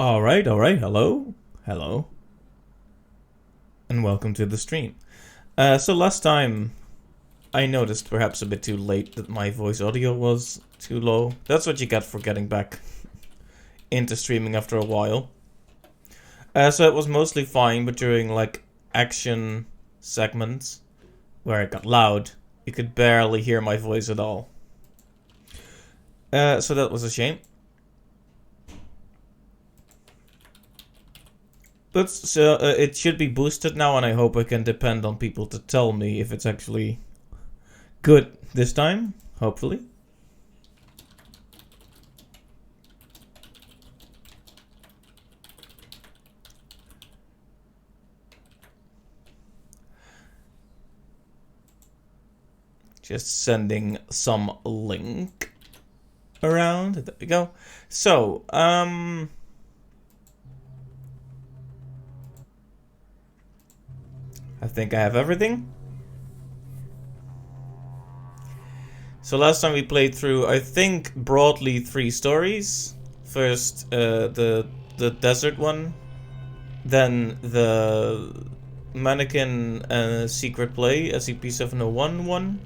Alright, hello, and welcome to the stream. So last time, I noticed perhaps a bit too late that my voice audio was too low. That's what you get for getting back into streaming after a while. So it was mostly fine, but during like action segments, where it got loud, you could barely hear my voice at all. So that was a shame. But so it should be boosted now, and I hope I can depend on people to tell me if it's actually good this time, hopefully. Just sending some link around. There we go. So, I think I have everything. So last time we played through, I think, broadly 3 stories. First, the desert one. Then the mannequin secret play, SCP-701 one.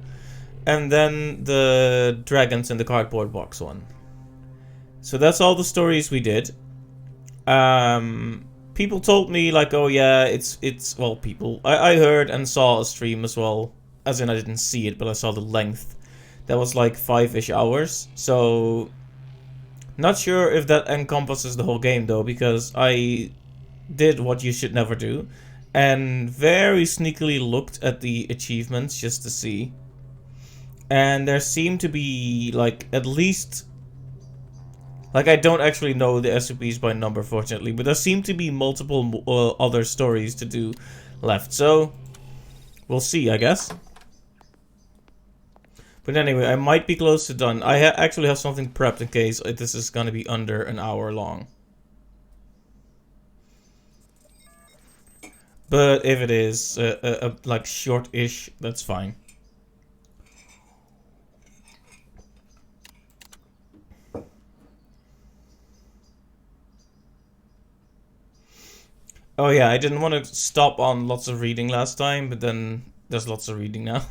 And then the dragons in the cardboard box one. So that's all the stories we did. People told me, like, oh yeah, it's well, people. I heard and saw a stream as well. As in, I didn't see it, but I saw the length. That was like 5-ish hours. So, not sure if that encompasses the whole game, though, because I did what you should never do. And very sneakily looked at the achievements just to see. And there seemed to be, like, at least... Like, I don't actually know the SCPs by number, fortunately, but there seem to be multiple other stories to do left, so we'll see, I guess. But anyway, I might be close to done. I actually have something prepped in case this is going to be under an hour long. But if it is, like, short-ish, that's fine. Oh yeah, I didn't want to stop on lots of reading last time, but then there's lots of reading now.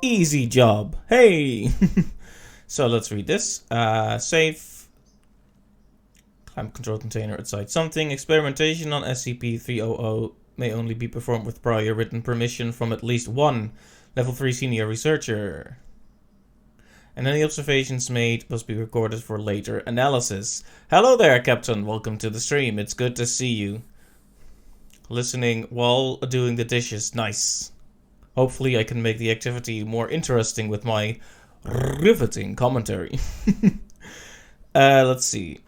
Easy job. Hey! So let's read this. Save. Climate control container at site something. Experimentation on SCP-300 may only be performed with prior written permission from at least one Level 3 senior researcher. And any observations made must be recorded for later analysis. Hello there, Captain. Welcome to the stream. It's good to see you. Listening while doing the dishes. Nice. Hopefully I can make the activity more interesting with my riveting commentary. Let's see.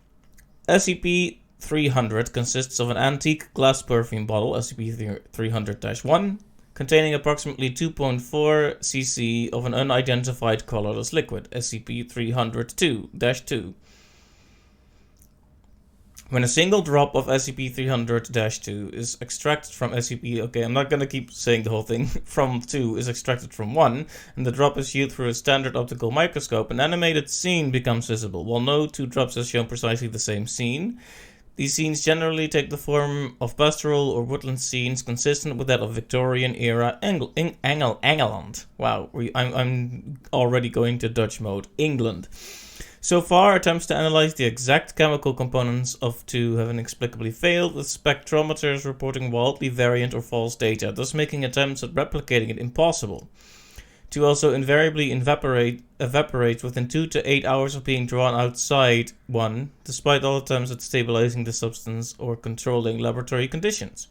SCP-300 consists of an antique glass perfume bottle, SCP-300-1, containing approximately 2.4 cc of an unidentified colorless liquid, SCP-300-2-2. When a single drop of SCP-300-2 is extracted from SCP... Okay, I'm not gonna keep saying the whole thing. From 2 is extracted from 1, and the drop is viewed through a standard optical microscope, an animated scene becomes visible. While no 2 drops have shown precisely the same scene, these scenes generally take the form of pastoral or woodland scenes consistent with that of Victorian-era England. Wow, I'm already going to Dutch mode. England. So far, attempts to analyze the exact chemical components of 2 have inexplicably failed, with spectrometers reporting wildly variant or false data, thus making attempts at replicating it impossible. 2 also invariably evaporates within 2 to 8 hours of being drawn outside 1, despite all attempts at stabilizing the substance or controlling laboratory conditions.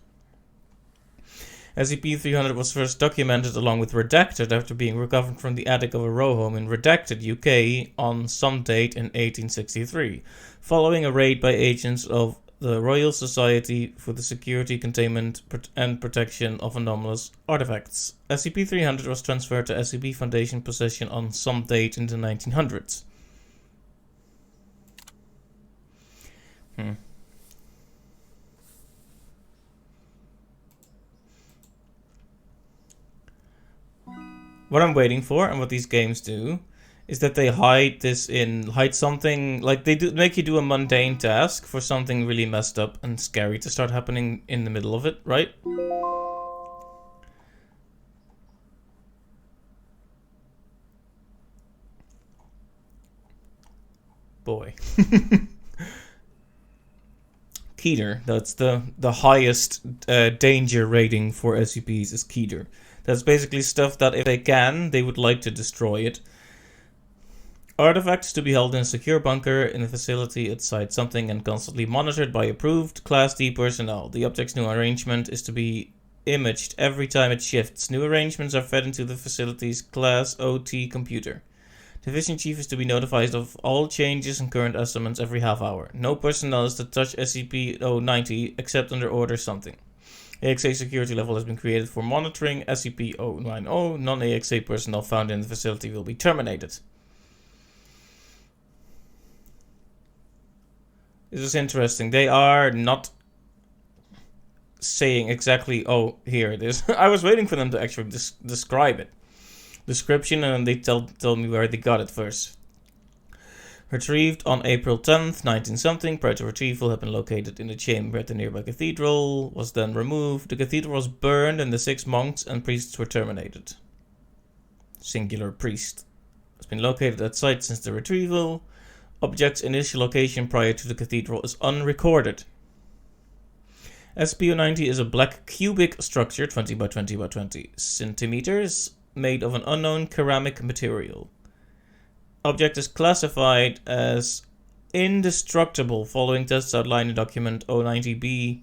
SCP-300 was first documented along with Redacted after being recovered from the attic of a row home in Redacted, UK on some date in 1863, following a raid by agents of the Royal Society for the Security, Containment and Protection of Anomalous Artifacts. SCP-300 was transferred to SCP Foundation possession on some date in the 1900s. What I'm waiting for, and what these games do, is that they hide something, like they do make you do a mundane task for something really messed up and scary to start happening in the middle of it, right? Boy. Keter, that's the highest danger rating for SCPs is Keter. That's basically stuff that if they can, they would like to destroy it. Artifacts to be held in a secure bunker in a facility at Site Something and constantly monitored by approved Class D personnel. The object's new arrangement is to be imaged every time it shifts. New arrangements are fed into the facility's Class OT computer. Division Chief is to be notified of all changes and current estimates every half hour. No personnel is to touch SCP-090 except under order something. AXA security level has been created for monitoring SCP-090. Non-AXA personnel found in the facility will be terminated. This is interesting. They are not saying exactly, oh, here it is. I was waiting for them to actually describe it. Description, and they tell me where they got it first. Retrieved on April 10th, 19-something. Prior to retrieval, had been located in a chamber at the nearby cathedral. Was then removed. The cathedral was burned, and the 6 monks and priests were terminated. Singular priest. Has been located at site since the retrieval. Object's initial location prior to the cathedral is unrecorded. SCP-090 is a black cubic structure, 20 by 20 by 20 centimeters, made of an unknown ceramic material. Object is classified as indestructible following tests outlined in document 090B.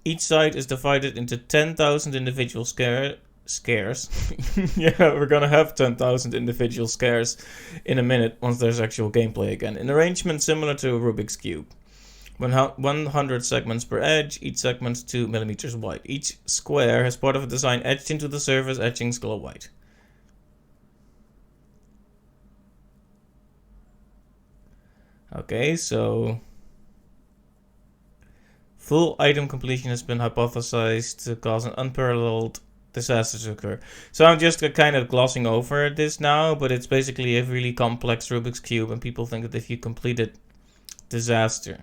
Each site is divided into 10,000 individual scares. Yeah, we're gonna have 10,000 individual scares in a minute once there's actual gameplay again. An arrangement similar to a Rubik's Cube. 100 segments per edge, each segment 2 millimeters wide. Each square has part of a design etched into the surface, etchings glow white. Okay, so full item completion has been hypothesized to cause an unparalleled disaster to occur. So I'm just kind of glossing over this now, but it's basically a really complex Rubik's Cube, and people think that if you complete it, disaster.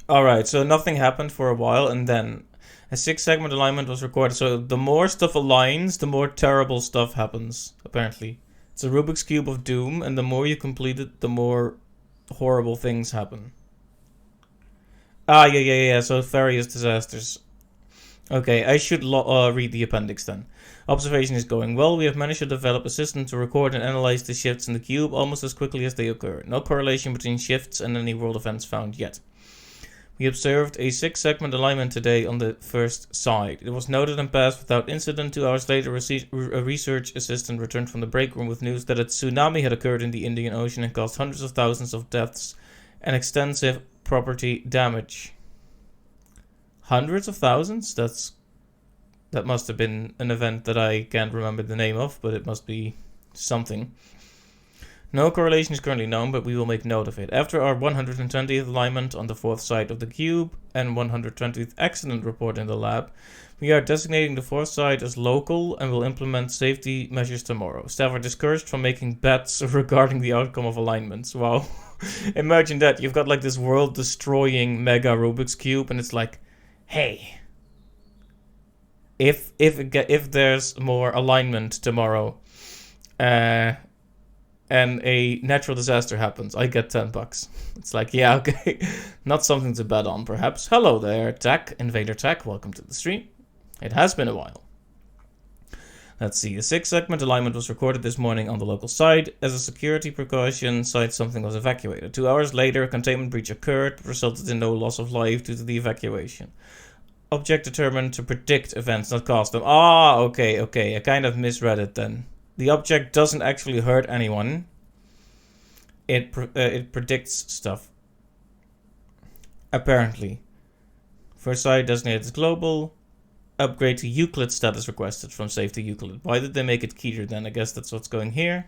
Alright, so nothing happened for a while, and then a 6-segment alignment was recorded. So the more stuff aligns, the more terrible stuff happens, apparently. It's a Rubik's Cube of Doom, and the more you complete it, the more horrible things happen. Ah, yeah, so various disasters. Okay, I should read the appendix then. Observation is going well. We have managed to develop a system to record and analyze the shifts in the cube almost as quickly as they occur. No correlation between shifts and any world events found yet. We observed a 6-segment alignment today on the first side. It was noted and passed without incident. 2 hours later, a research assistant returned from the break room with news that a tsunami had occurred in the Indian Ocean and caused hundreds of thousands of deaths and extensive property damage. Hundreds of thousands? That must have been an event that I can't remember the name of, but it must be something. No correlation is currently known, but we will make note of it. After our 120th alignment on the 4th side of the cube and 120th accident report in the lab, we are designating the 4th side as local and will implement safety measures tomorrow. Staff are discouraged from making bets regarding the outcome of alignments. Wow. Imagine that. You've got like this world-destroying mega Rubik's Cube, and it's like, hey, if there's more alignment tomorrow, and a natural disaster happens, I get $10. It's like, yeah, okay. Not something to bet on, perhaps. Hello there, Tech, Invader Tech. Welcome to the stream. It has been a while. Let's see. The 6-segment alignment was recorded this morning on the local site. As a security precaution, Site Something was evacuated. 2 hours later, a containment breach occurred, but resulted in no loss of life due to the evacuation. Object determined to predict events, not cause them. Ah, okay. I kind of misread it then. The object doesn't actually hurt anyone. It predicts stuff. Apparently. First site designated as global. Upgrade to Euclid status requested from Save to Euclid. Why did they make it Keter then? I guess that's what's going here.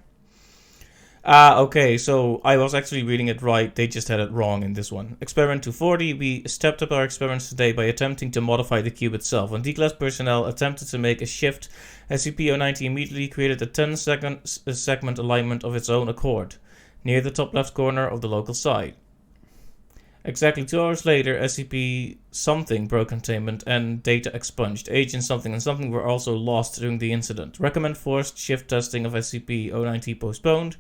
Okay, so I was actually reading it right. They just had it wrong in this one. Experiment 240. We stepped up our experiments today by attempting to modify the cube itself. When D-class personnel attempted to make a shift, SCP-090 immediately created a 10-segment alignment of its own accord, near the top left corner of the local site. Exactly 2 hours later, SCP something broke containment and data expunged. Agent something and something were also lost during the incident. Recommend forced shift testing of SCP-090 postponed.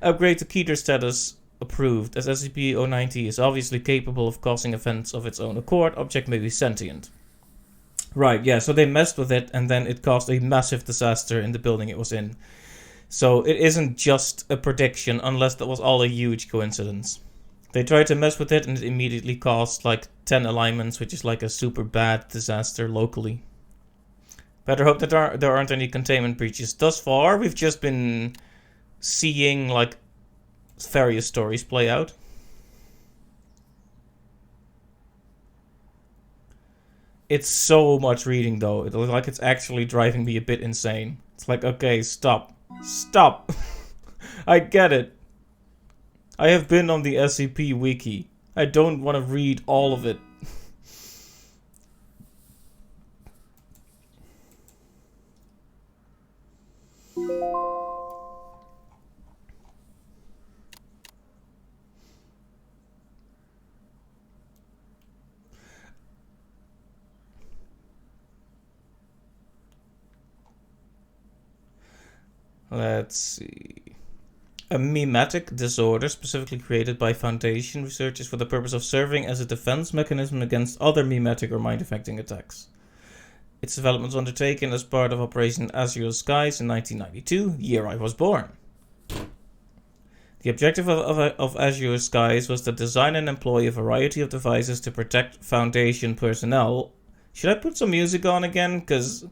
Upgrade to Keter status approved. As SCP-090 is obviously capable of causing events of its own accord, object may be sentient. Right, yeah, so they messed with it and then it caused a massive disaster in the building it was in. So it isn't just a prediction unless that was all a huge coincidence. They tried to mess with it and it immediately caused like 10 alignments, which is like a super bad disaster locally. Better hope that there aren't any containment breaches. Thus far, we've just been seeing like various stories play out. It's so much reading though. It looks like it's actually driving me a bit insane. It's like, okay, stop. Stop. I get it. I have been on the SCP wiki. I don't want to read all of it. Let's see. A mimetic disorder specifically created by Foundation researchers for the purpose of serving as a defense mechanism against other mimetic or mind-affecting attacks. Its development was undertaken as part of Operation Azure Skies in 1992, year I was born. The objective of Azure Skies was to design and employ a variety of devices to protect Foundation personnel. Should I put some music on again? Because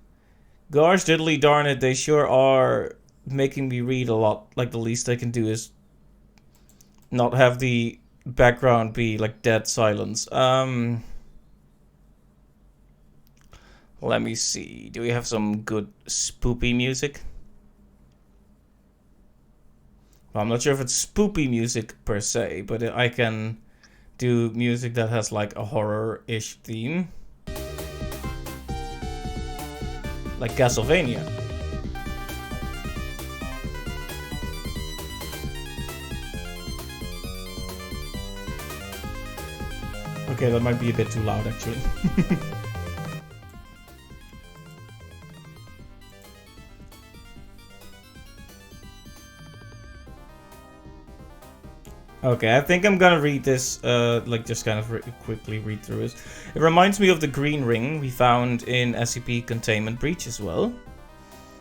gosh diddly darn it, they sure are making me read a lot. Like, the least I can do is not have the background be like dead silence. Let me see. Do we have some good spoopy music? Well, I'm not sure if it's spoopy music per se, but I can do music that has like a horror-ish theme. Like Castlevania. Okay, that might be a bit too loud, actually. Okay, I think I'm gonna read this, like just kind of quickly read through it. It reminds me of the green ring we found in SCP Containment Breach as well.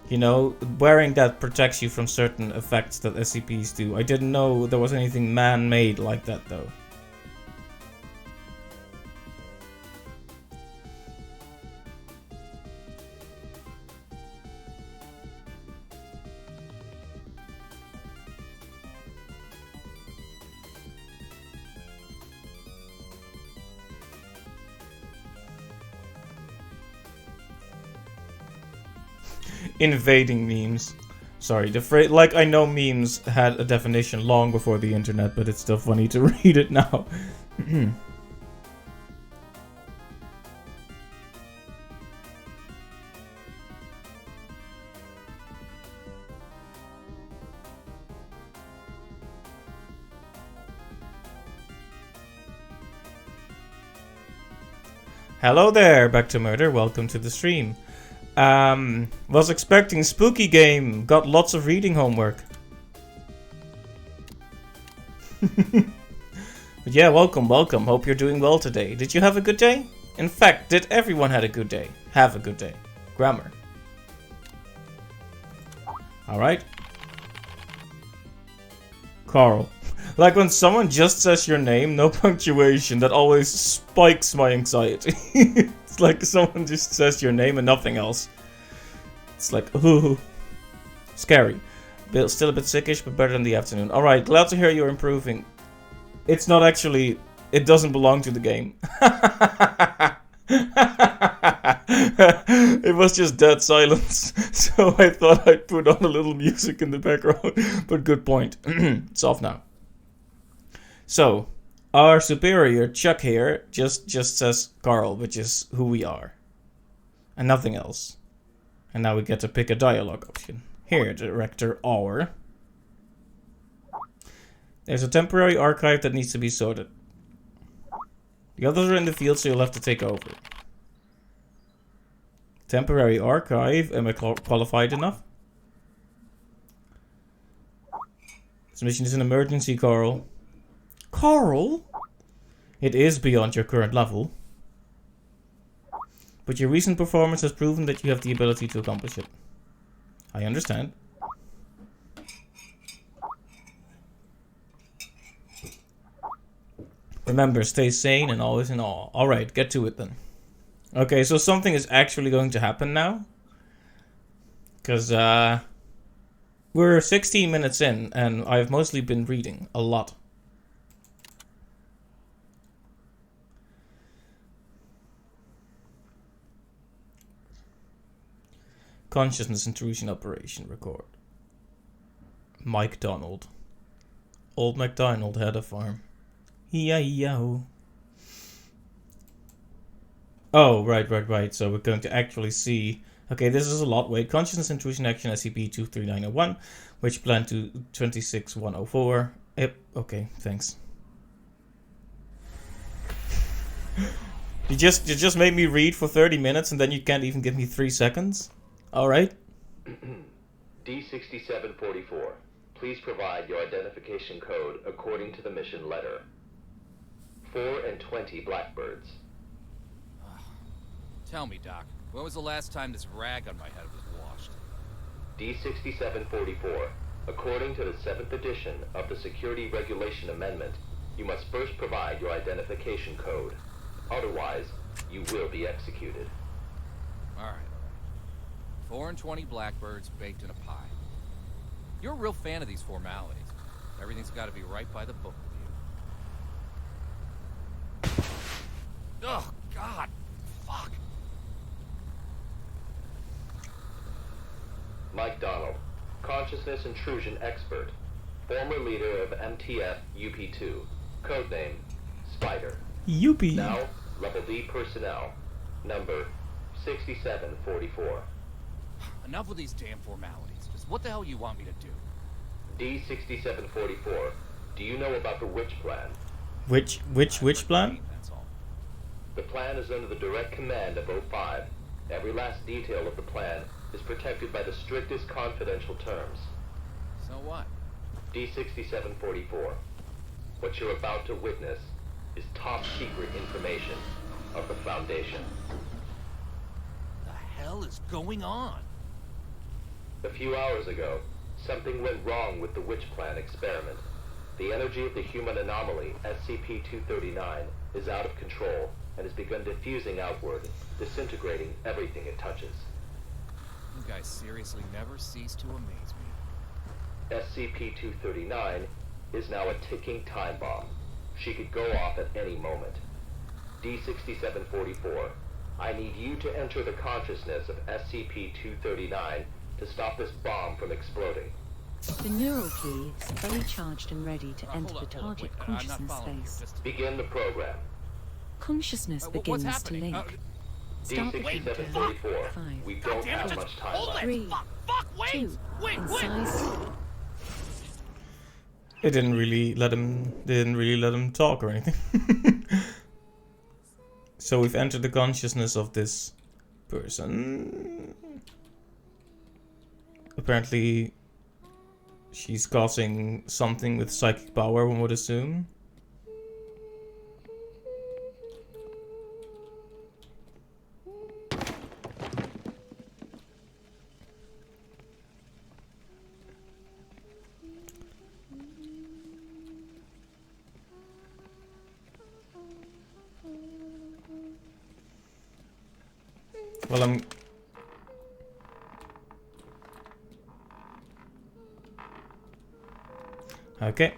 You know, wearing that protects you from certain effects that SCPs do. I didn't know there was anything man-made like that, though. Invading memes. Sorry, the phrase, like, I know memes had a definition long before the internet, but it's still funny to read it now. Hello there, back to murder, welcome to the stream. Was expecting spooky game, got lots of reading homework. But yeah, welcome, welcome, hope you're doing well today. Did you have a good day? In fact, did everyone have a good day? Have a good day. Grammar. Alright. Carl. Like when someone just says your name, no punctuation, that always spikes my anxiety. It's like someone just says your name and nothing else. It's like, ooh. Scary. Still a bit sickish, but better than the afternoon. Alright, glad to hear you're improving. It's not actually, it doesn't belong to the game. It was just dead silence, so I thought I'd put on a little music in the background. But good point. It's off now. So, our superior, Chuck here, just says Carl, which is who we are. And nothing else. And now we get to pick a dialogue option. Here, Director Auer. There's a temporary archive that needs to be sorted. The others are in the field, so you'll have to take over. Temporary archive. Am I qualified enough? This mission is an emergency, Carl. Carl? It is beyond your current level. But your recent performance has proven that you have the ability to accomplish it. I understand. Remember, stay sane and always in awe. Alright, get to it then. Okay, so something is actually going to happen now. Because, we're 16 minutes in, and I've mostly been reading a lot. Consciousness intrusion operation record. Mike Donald. Old MacDonald had a farm. E-I-E-O. Oh, right. So we're going to actually see... Okay, this is a lot. Wait, consciousness intrusion action SCP-23901, which planned to 26104. Yep, okay, thanks. You just made me read for 30 minutes and then you can't even give me 3 seconds? Alright. D6744. Please provide your identification code according to the mission letter. 4 and 20 blackbirds. Tell me, Doc, when was the last time this rag on my head was washed? D6744. According to the 7th edition of the Security Regulation Amendment, you must first provide your identification code. Otherwise, you will be executed. Alright. 4 and 20 blackbirds baked in a pie. You're a real fan of these formalities. Everything's got to be right by the book with you. Oh, God. Fuck. Mike Donald, consciousness intrusion expert, former leader of MTF UP2, codename Spider. UP. Now, level D personnel, number 6744. Enough with these damn formalities. Just what the hell you want me to do? D6744, do you know about the Witch Plan? Which plan? That's all. The plan is under the direct command of O5. Every last detail of the plan is protected by the strictest confidential terms. So what? D6744, what you're about to witness is top secret information of the Foundation. The hell is going on? A few hours ago, something went wrong with the Witch Plan experiment. The energy of the human anomaly, SCP-239, is out of control and has begun diffusing outward, disintegrating everything it touches. You guys seriously never cease to amaze me. SCP-239 is now a ticking time bomb. She could go off at any moment. D6744, I need you to enter the consciousness of SCP-239 to stop this bomb from exploding. The neural key is fully charged and ready to enter Hold the up, target wait, I'm not consciousness following you. space. Just- Begin the program. Consciousness What's begins to happening? link. Start the counter. D6744, 5, we don't have much time left. 3, Fuck, 2, and size. It didn't really let him talk or anything. So we've entered the consciousness of this person. Apparently she's causing something with psychic power, one would assume. Well, I'm... Okay.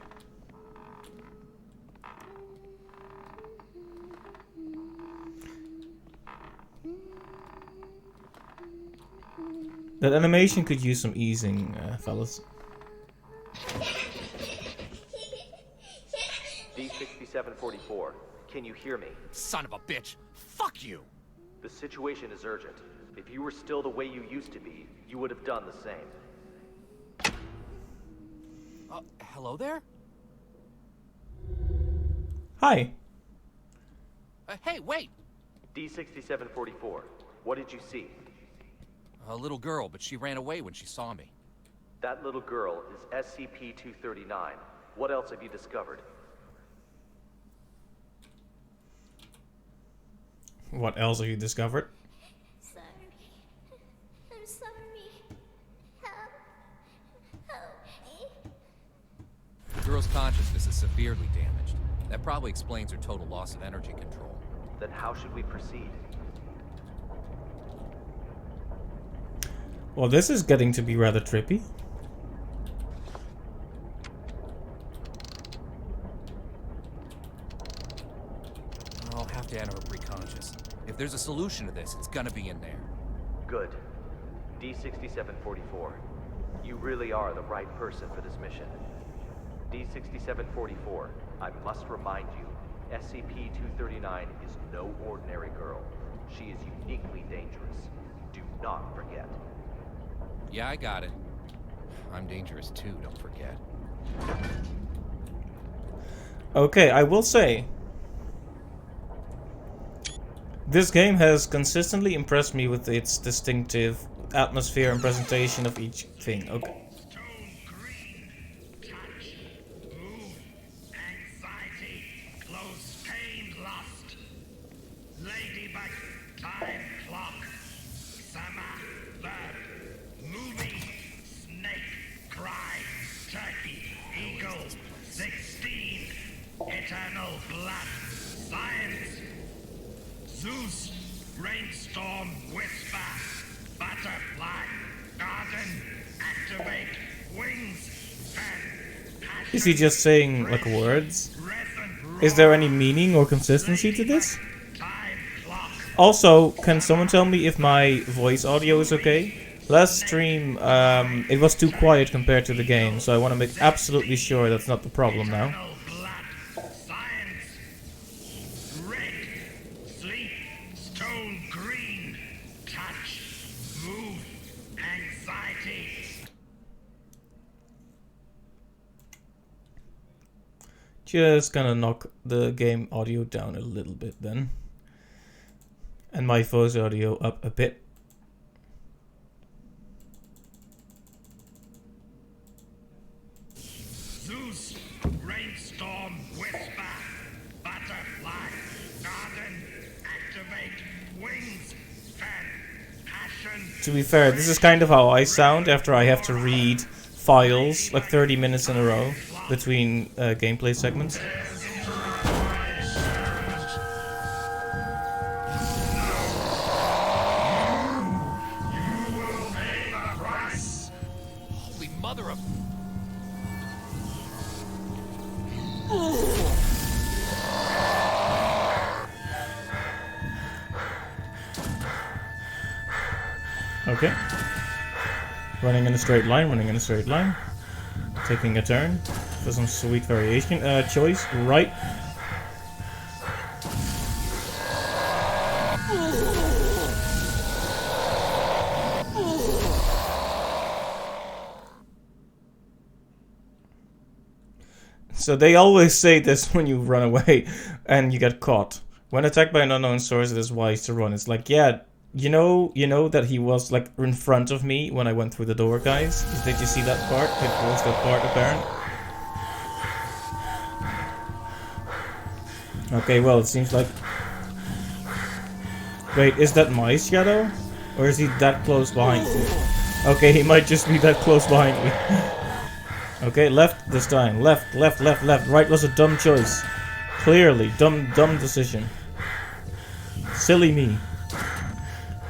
That animation could use some easing, fellas. D6744, can you hear me? Son of a bitch! Fuck you! The situation is urgent. If you were still the way you used to be, you would have done the same. Hello there? Hi. Hey, wait! D6744, what did you see? A little girl, but she ran away when she saw me. That little girl is SCP-239. What else have you discovered? What else have you discovered? Sorry. I'm sorry. Help. Help me. The girl's consciousness is severely damaged. That probably explains her total loss of energy control. Then how should we proceed? Well, this is getting to be rather trippy. I'll have to enter her preconscious. If there's a solution to this, it's gonna be in there. Good. D6744, you really are the right person for this mission. D6744, I must remind you, SCP-239 is no ordinary girl. She is uniquely dangerous. Do not forget. Yeah, I got it. I'm dangerous too, don't forget. Okay, I will say, this game has consistently impressed me with its distinctive atmosphere and presentation of each thing. Okay. Stone green, touch, move, anxiety, close pain, lust. Ladybug, time clock, summer, bird, movie, snake, cry, turkey, eagle, 16, eternal blood, science, Zeus, rainstorm, whisper, butterfly, garden, activate, wings, fan, passion, Is he just saying like words? resin, Is there any meaning or consistency to this? time clock, Also, can someone tell me if my voice audio is okay? Last stream, it was too quiet compared to the game, so I want to make absolutely sure that's not the problem now. eternal blood, science, red, sleep, stone green, touch, move, anxiety. Just gonna knock the game audio down a little bit then. And my voice audio up a bit. Zeus, rainstorm, whisper, butterfly, garden, activate, wings, fan, passion. To be fair, this is kind of how I sound after I have to read files like 30 minutes in a row between gameplay segments. Holy mother of... Okay. Running in a straight line, running in a straight line. Taking a turn for some sweet variation. Choice, right. So they always say this when you run away and you get caught. When attacked by an unknown source, it is wise to run. It's like, yeah, you know that he was like in front of me when I went through the door, guys? Did you see that part? It was that part apparent. Okay, well, it seems like... Wait, is that my shadow? Or is he that close behind me? Okay, he might just be that close behind me. Okay, left this time. Left, left, left, left. Right was a dumb choice. Clearly, dumb decision. Silly me.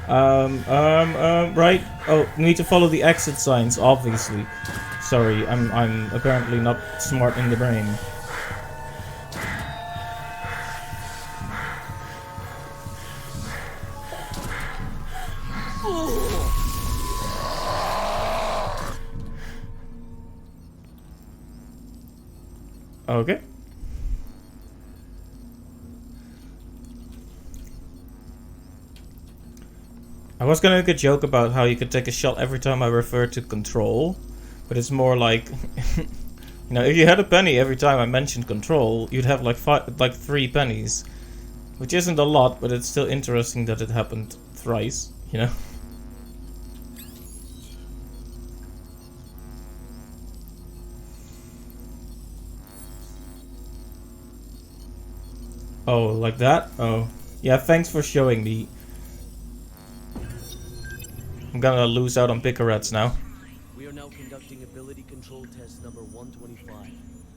Right. Oh, need to follow the exit signs, obviously. Sorry, I'm apparently not smart in the brain. Okay. I was gonna make a joke about how you could take a shot every time I refer to control, but it's more like, you know, if you had a penny every time I mentioned control, you'd have like 3 pennies, which isn't a lot, but it's still interesting that it happened thrice, you know. Oh, like that? Oh, yeah. Thanks for showing me. I'm gonna lose out on picarets now. We are now conducting ability control test number 125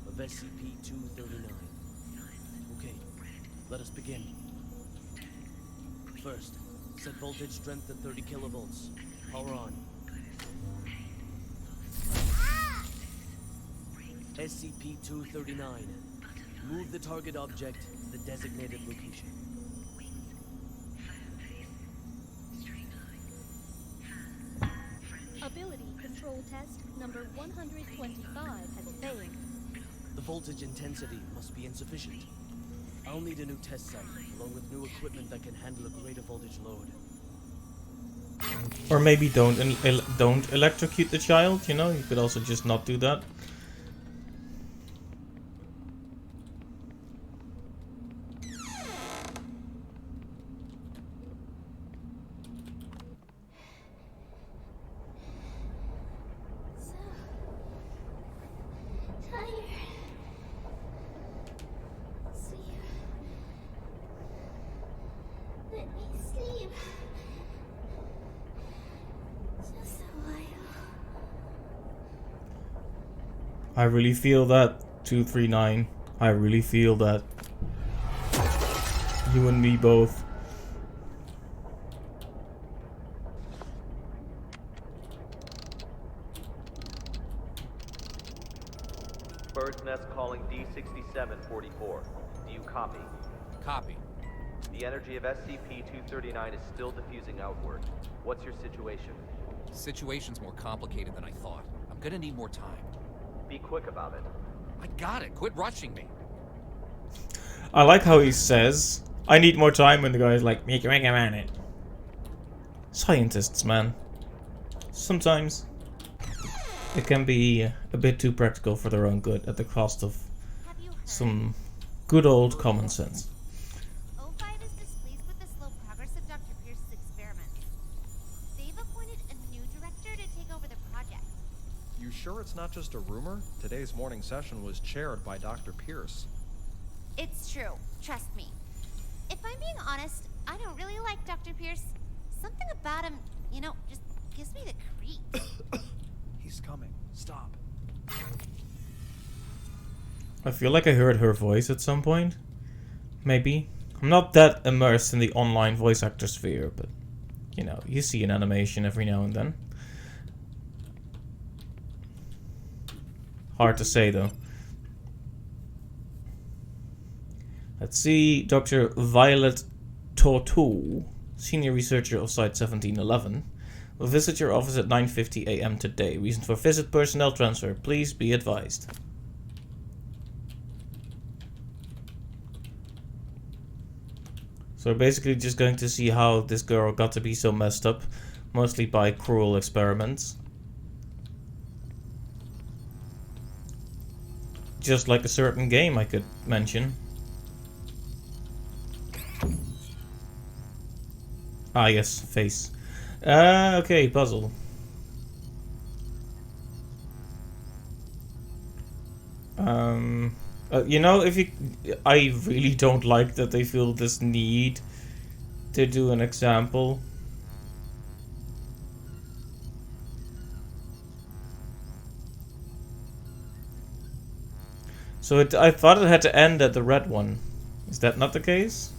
of SCP-239. Okay, let us begin. First, set voltage strength to 30 kilovolts. Power on. SCP-239. Move the target object to the designated location. Ability control test number 125 has failed. The voltage intensity must be insufficient. I'll need a new test site, along with new equipment that can handle a greater voltage load. Or maybe don't electrocute the child, you know? You could also just not do that. Let me sleep. Just a while. I really feel that, 239. I really feel that. You and me both. Bird's Nest calling D6744. Do you copy? Copy. The energy of SCP-239 is still diffusing outward. What's your situation? Situation's more complicated than I thought. I'm gonna need more time. Be quick about it. I got it. Quit rushing me. I like how he says, I need more time, when the guy's like, make a man it. Scientists, man. Sometimes it can be a bit too practical for their own good at the cost of Have you heard? some good old common sense. O5 is displeased with the slow progress of Dr. Pierce's experiments. They've appointed a new director to take over the project. You sure it's not just a rumor? Today's morning session was chaired by Dr. Pierce. It's true. Trust me. If I'm being honest, I don't really like Dr. Pierce. Something about him, you know, just gives me the creeps. He's coming. Stop. I feel like I heard her voice at some point. Maybe. I'm not that immersed in the online voice actor sphere, but, you know, you see an animation every now and then. Hard to say, though. Let's see, Dr. Violet Tortou, senior researcher of Site 1711, will visit your office at 9:50 a.m. today. Reason for visit: personnel transfer. Please be advised. So we're basically just going to see how this girl got to be so messed up, mostly by cruel experiments. Just like a certain game I could mention. Ah yes, face. Okay, puzzle. You know, I really don't like that they feel this need to do an example. So I thought it had to end at the red one. Is that not the case?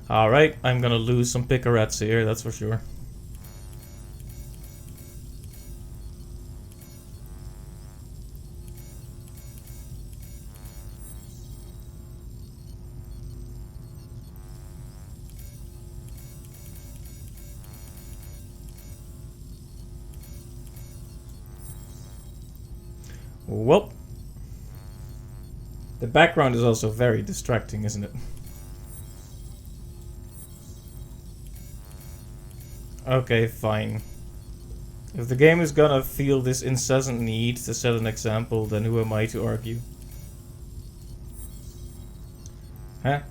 Alright, I'm gonna lose some picarets here, that's for sure. Well, the background is also very distracting, isn't it? Okay, fine. If the game is gonna feel this incessant need to set an example, then who am I to argue? Huh?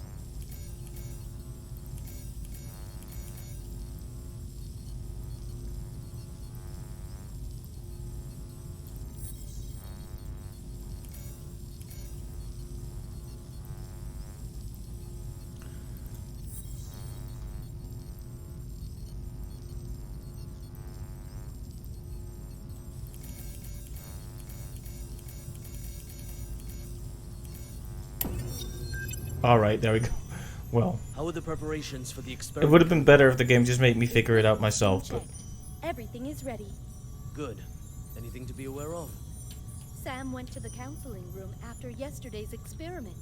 Alright, there we go. Well, How are the preparations for the it experiment? would have been better if the game just made me figure it out myself, but... Everything is ready. Good. Anything to be aware of? Sam went to the counseling room after yesterday's experiment.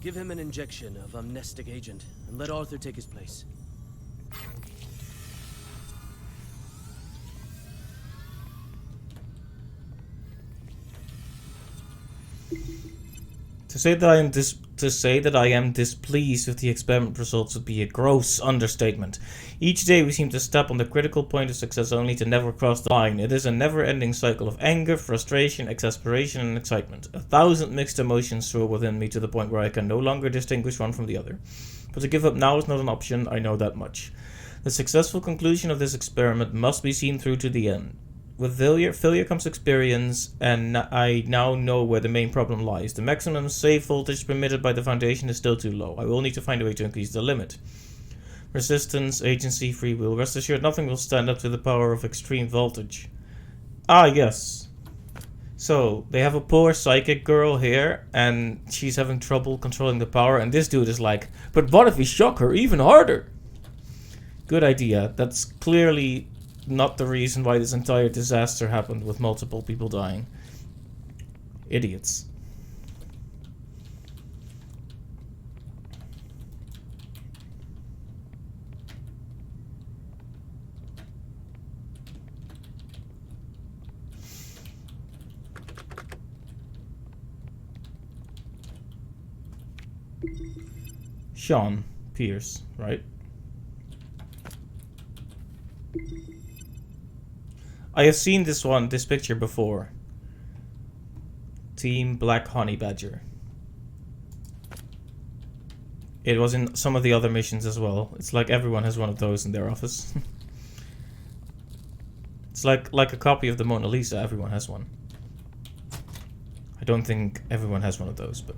Give him an injection of amnestic agent, and let Arthur take his place. To say that I am displeased with the experiment results would be a gross understatement. Each day we seem to step on the critical point of success only to never cross the line. It is a never-ending cycle of anger, frustration, exasperation, and excitement. 1,000 mixed emotions swirl within me to the point where I can no longer distinguish one from the other. But to give up now is not an option, I know that much. The successful conclusion of this experiment must be seen through to the end. With failure comes experience, and I now know where the main problem lies. The maximum safe voltage permitted by the Foundation is still too low. I will need to find a way to increase the limit. Resistance, agency, free will. Rest assured, nothing will stand up to the power of extreme voltage. Ah, yes. So, they have a poor psychic girl here, and she's having trouble controlling the power, and this dude is like, but what if we shock her even harder? Good idea. That's clearly not the reason why this entire disaster happened with multiple people dying. Idiots. Sean Pierce, right? I have seen this picture before. Team Black Honey Badger. It was in some of the other missions as well. It's like everyone has one of those in their office. It's like a copy of the Mona Lisa, everyone has one. I don't think everyone has one of those, but...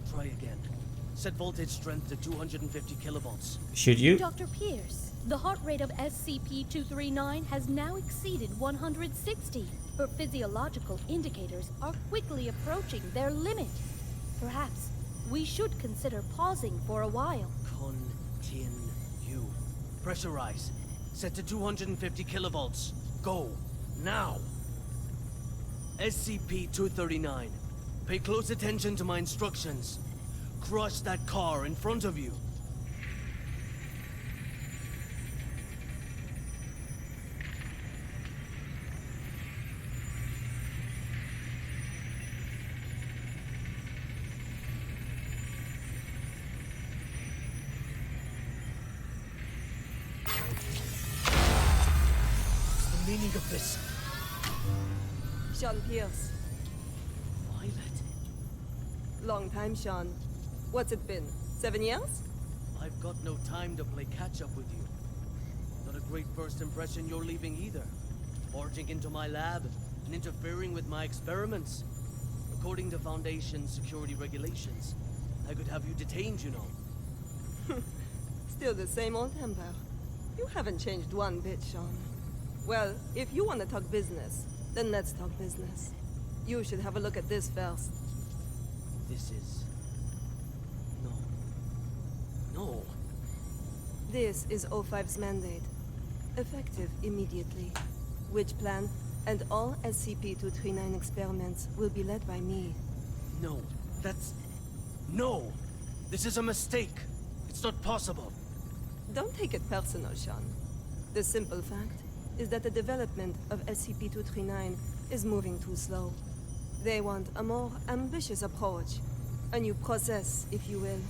Try again. Set voltage strength to 250 kilovolts. Should you? Dr. Pierce, the heart rate of SCP-239 has now exceeded 160. Her physiological indicators are quickly approaching their limit. Perhaps we should consider pausing for a while. Continue. Pressurize. Set to 250 kilovolts. Go. Now. SCP-239. Pay close attention to my instructions. Crush that car in front of you. What's the meaning of this? Sean Pierce. Violet. Long time, Sean. What's it been? 7 years? I've got no time to play catch-up with you. Not a great first impression you're leaving either. Barging into my lab and interfering with my experiments. According to Foundation security regulations, I could have you detained, you know. Still the same old temper. You haven't changed one bit, Sean. Well, if you want to talk business, then let's talk business. You should have a look at this first. This is... No. This is O5's mandate. Effective immediately. Which plan and all SCP-239 experiments will be led by me. No, that's... No! This is a mistake! It's not possible! Don't take it personal, Sean. The simple fact is that the development of SCP-239 is moving too slow. They want a more ambitious approach. A new process, if you will.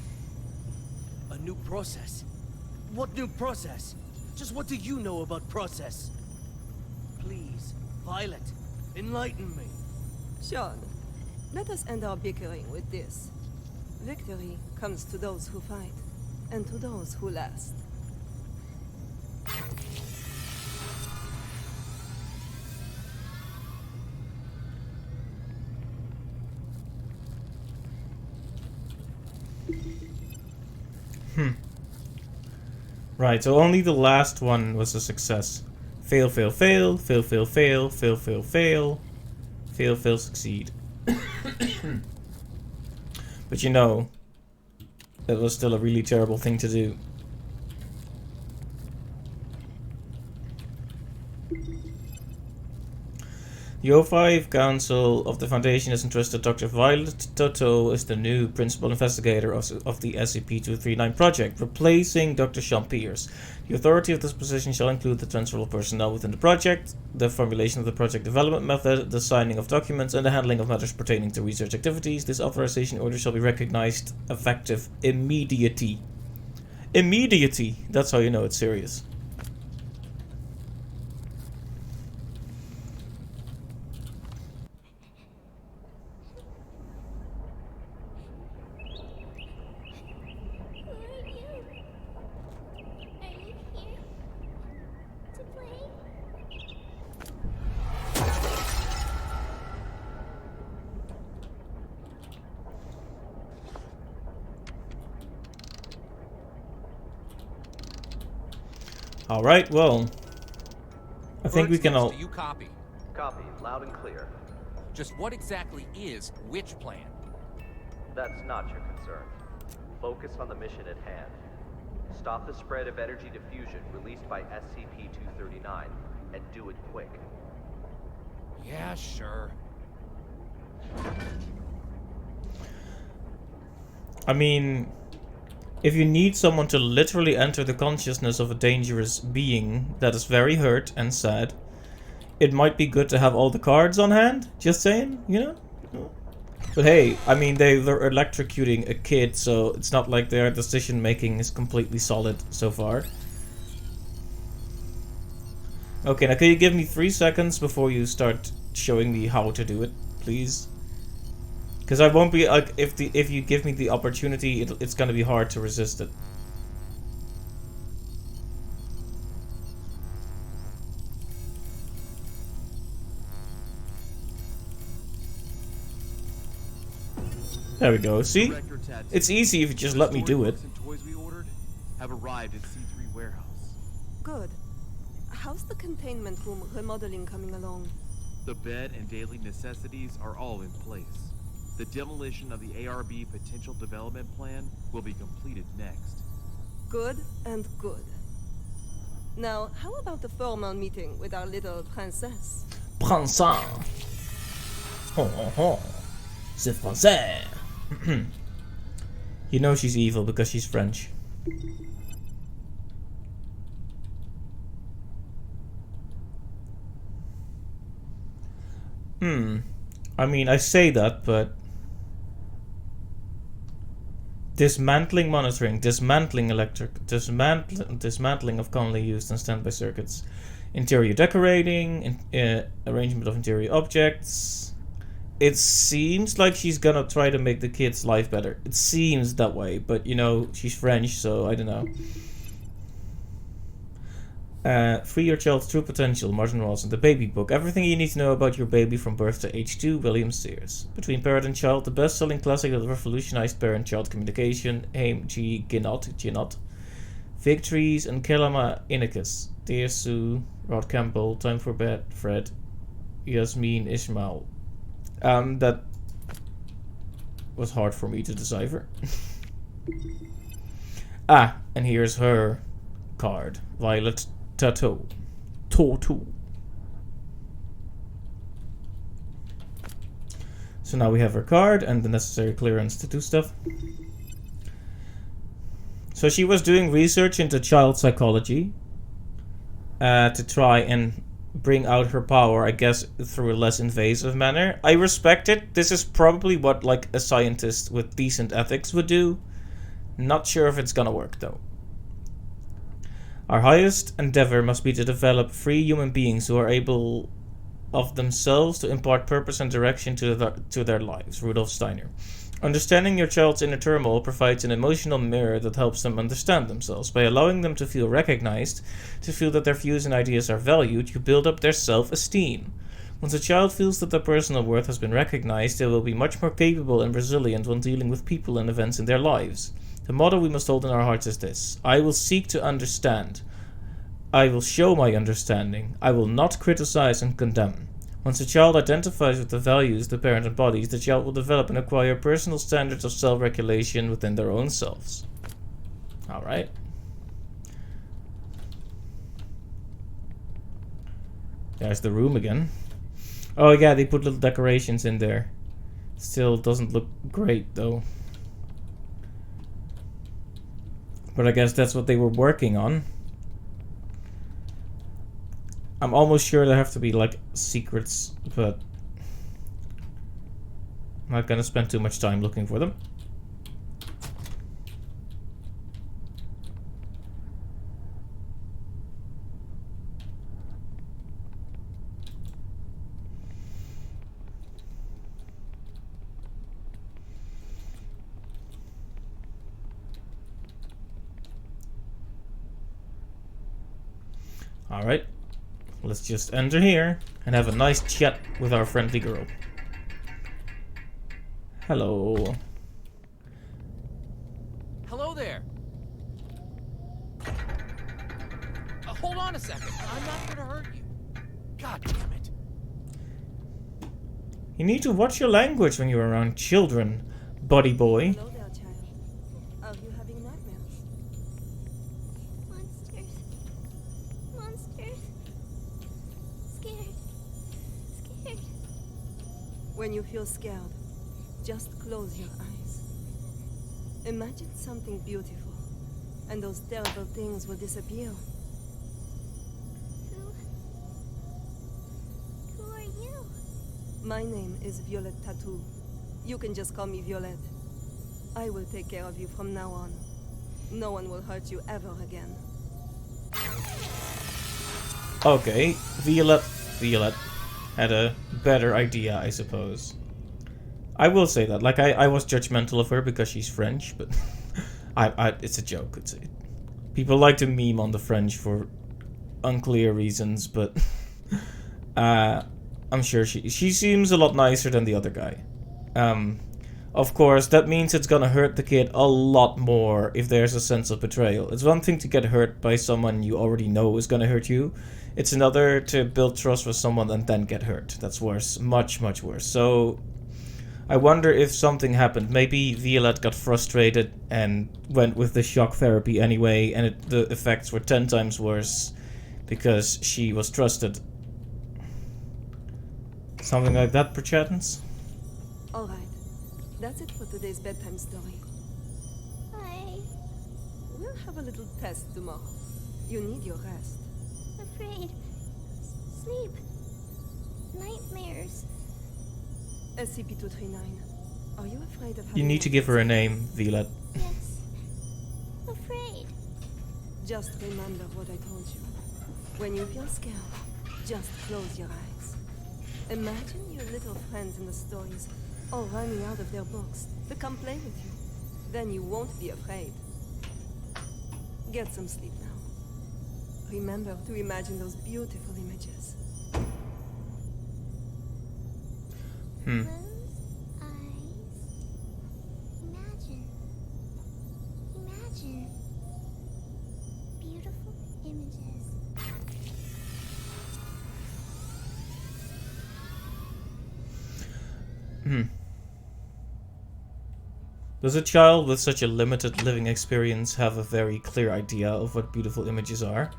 A new process? What new process? Just what do you know about process? Please, Violet, enlighten me. Sean, let us end our bickering with this. Victory comes to those who fight, and to those who last. Right, so only the last one was a success. Fail, fail, fail, fail, fail, fail, fail, fail, fail, fail, fail, succeed. But you know, that was still a really terrible thing to do. The O5 Council of the Foundation has entrusted Dr. Violet Toto as the new principal investigator of the SCP-239 project, replacing Dr. Sean Pierce. The authority of this position shall include the transfer of personnel within the project, the formulation of the project development method, the signing of documents, and the handling of matters pertaining to research activities. This authorization order shall be recognized effective immediately. Immediately! That's how you know it's serious. Alright, well, I think we can all... Do you copy? Copy, loud and clear. Just what exactly is which plan? That's not your concern. Focus on the mission at hand. Stop the spread of energy diffusion released by SCP-239, and do it quick. Yeah, sure. I mean, if you need someone to literally enter the consciousness of a dangerous being that is very hurt and sad, it might be good to have all the cards on hand. Just saying, you know? But hey, I mean, they're electrocuting a kid, so it's not like their decision making is completely solid so far. Okay, now can you give me 3 seconds before you start showing me how to do it, please? Because I won't be like, if you give me the opportunity, it's gonna be hard to resist it. There we go. See, it's easy if you just let me do it. Toys we ordered have arrived at C3 warehouse. Good. How's the containment room remodeling coming along? The bed and daily necessities are all in place. The demolition of the ARB potential development plan will be completed next. Good and good. Now, how about the formal meeting with our little princess? Princess. Oh, oh, oh. C'est français. You know she's evil because she's French. I mean, I say that, but... Dismantling monitoring, dismantling electric, dismantling of commonly used and standby circuits, interior decorating, arrangement of interior objects. It seems like she's gonna try to make the kid's life better. It seems that way, but you know, she's French, so I don't know. Free your child's true potential, Martin Rawson, the baby book. Everything you need to know about your baby from birth to age 2, William Sears. Between Parent and Child, the best-selling classic that revolutionized parent-child communication. Haim G. Ginot. Fig Trees and Kelama Innicus. Dear Sue, Rod Campbell, Time for Bed, Fred, Yasmin Ismail. That was hard for me to decipher. And here's her card. Violet Toto. So now we have her card and the necessary clearance to do stuff. So she was doing research into child psychology to try and bring out her power, I guess, through a less invasive manner. I respect it. This is probably what like a scientist with decent ethics would do. Not sure if it's gonna work though. Our highest endeavor must be to develop free human beings who are able of themselves to impart purpose and direction to their lives. Rudolf Steiner. Understanding your child's inner turmoil provides an emotional mirror that helps them understand themselves. By allowing them to feel recognized, to feel that their views and ideas are valued, you build up their self-esteem. Once a child feels that their personal worth has been recognized, they will be much more capable and resilient when dealing with people and events in their lives. The motto we must hold in our hearts is this: I will seek to understand. I will show my understanding. I will not criticize and condemn. Once a child identifies with the values the parent embodies, the child will develop and acquire personal standards of self-regulation within their own selves. Alright. There's the room again. Oh yeah, they put little decorations in there. Still doesn't look great though. But I guess that's what they were working on. I'm almost sure there have to be like secrets, but I'm not gonna spend too much time looking for them. All right. Let's just enter here and have a nice chat with our friendly girl. Hello. Hello there. Hold on a second. I'm not here to hurt you. God damn it. You need to watch your language when you're around children, buddy boy. Hello there, child. Are you having nightmares? Monsters. Monsters. Scared. Scared. When you feel scared, just close your eyes. Imagine something beautiful, and those terrible things will disappear. Who are you? My name is Violet Tattoo. You can just call me Violet. I will take care of you from now on. No one will hurt you ever again. Okay, Violet had a better idea, I suppose. I will say that. Like, I was judgmental of her because she's French, but it's a joke. People like to meme on the French for unclear reasons, but I'm sure she seems a lot nicer than the other guy. Of course, that means it's gonna hurt the kid a lot more if there's a sense of betrayal. It's one thing to get hurt by someone you already know is gonna hurt you. It's another to build trust with someone and then get hurt. That's worse. Much, much worse. So I wonder if something happened. Maybe Violet got frustrated and went with the shock therapy anyway, and the effects were 10 times worse because she was trusted. Something like that, perchance? Alright, that's it for today's bedtime story. Hi. We'll have a little test tomorrow. You need your rest. Afraid. Sleep. Nightmares. SCP-239, are you afraid of having... You need to give her a name, Violet. Yes. Afraid. Just remember what I told you. When you feel scared, just close your eyes. Imagine your little friends in the stories all running out of their books to come play with you. Then you won't be afraid. Get some sleep now. Remember to imagine those beautiful images. Close eyes. Imagine. Imagine. Beautiful images. Does a child with such a limited living experience have a very clear idea of what beautiful images are?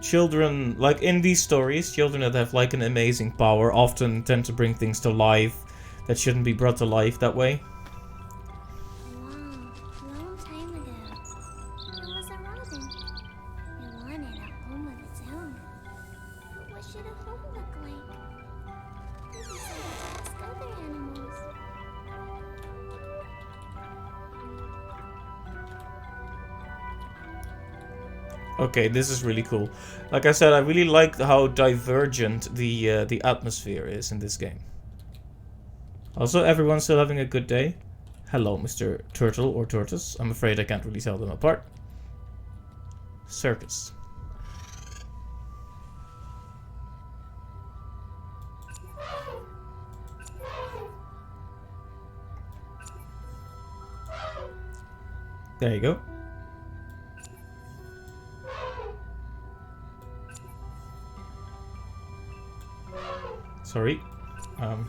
children, like in these stories, children that have like an amazing power often tend to bring things to life that shouldn't be brought to life that way. Wow, long time ago, there was a robin. It wanted a home of its own. But what should a home look like? Maybe so ask other animals. Okay, this is really cool. Like I said, I really like how divergent the atmosphere is in this game. Also, everyone's still having a good day. Hello, Mr. Turtle or Tortoise. I'm afraid I can't really tell them apart. Circus. There you go. Sorry. Robin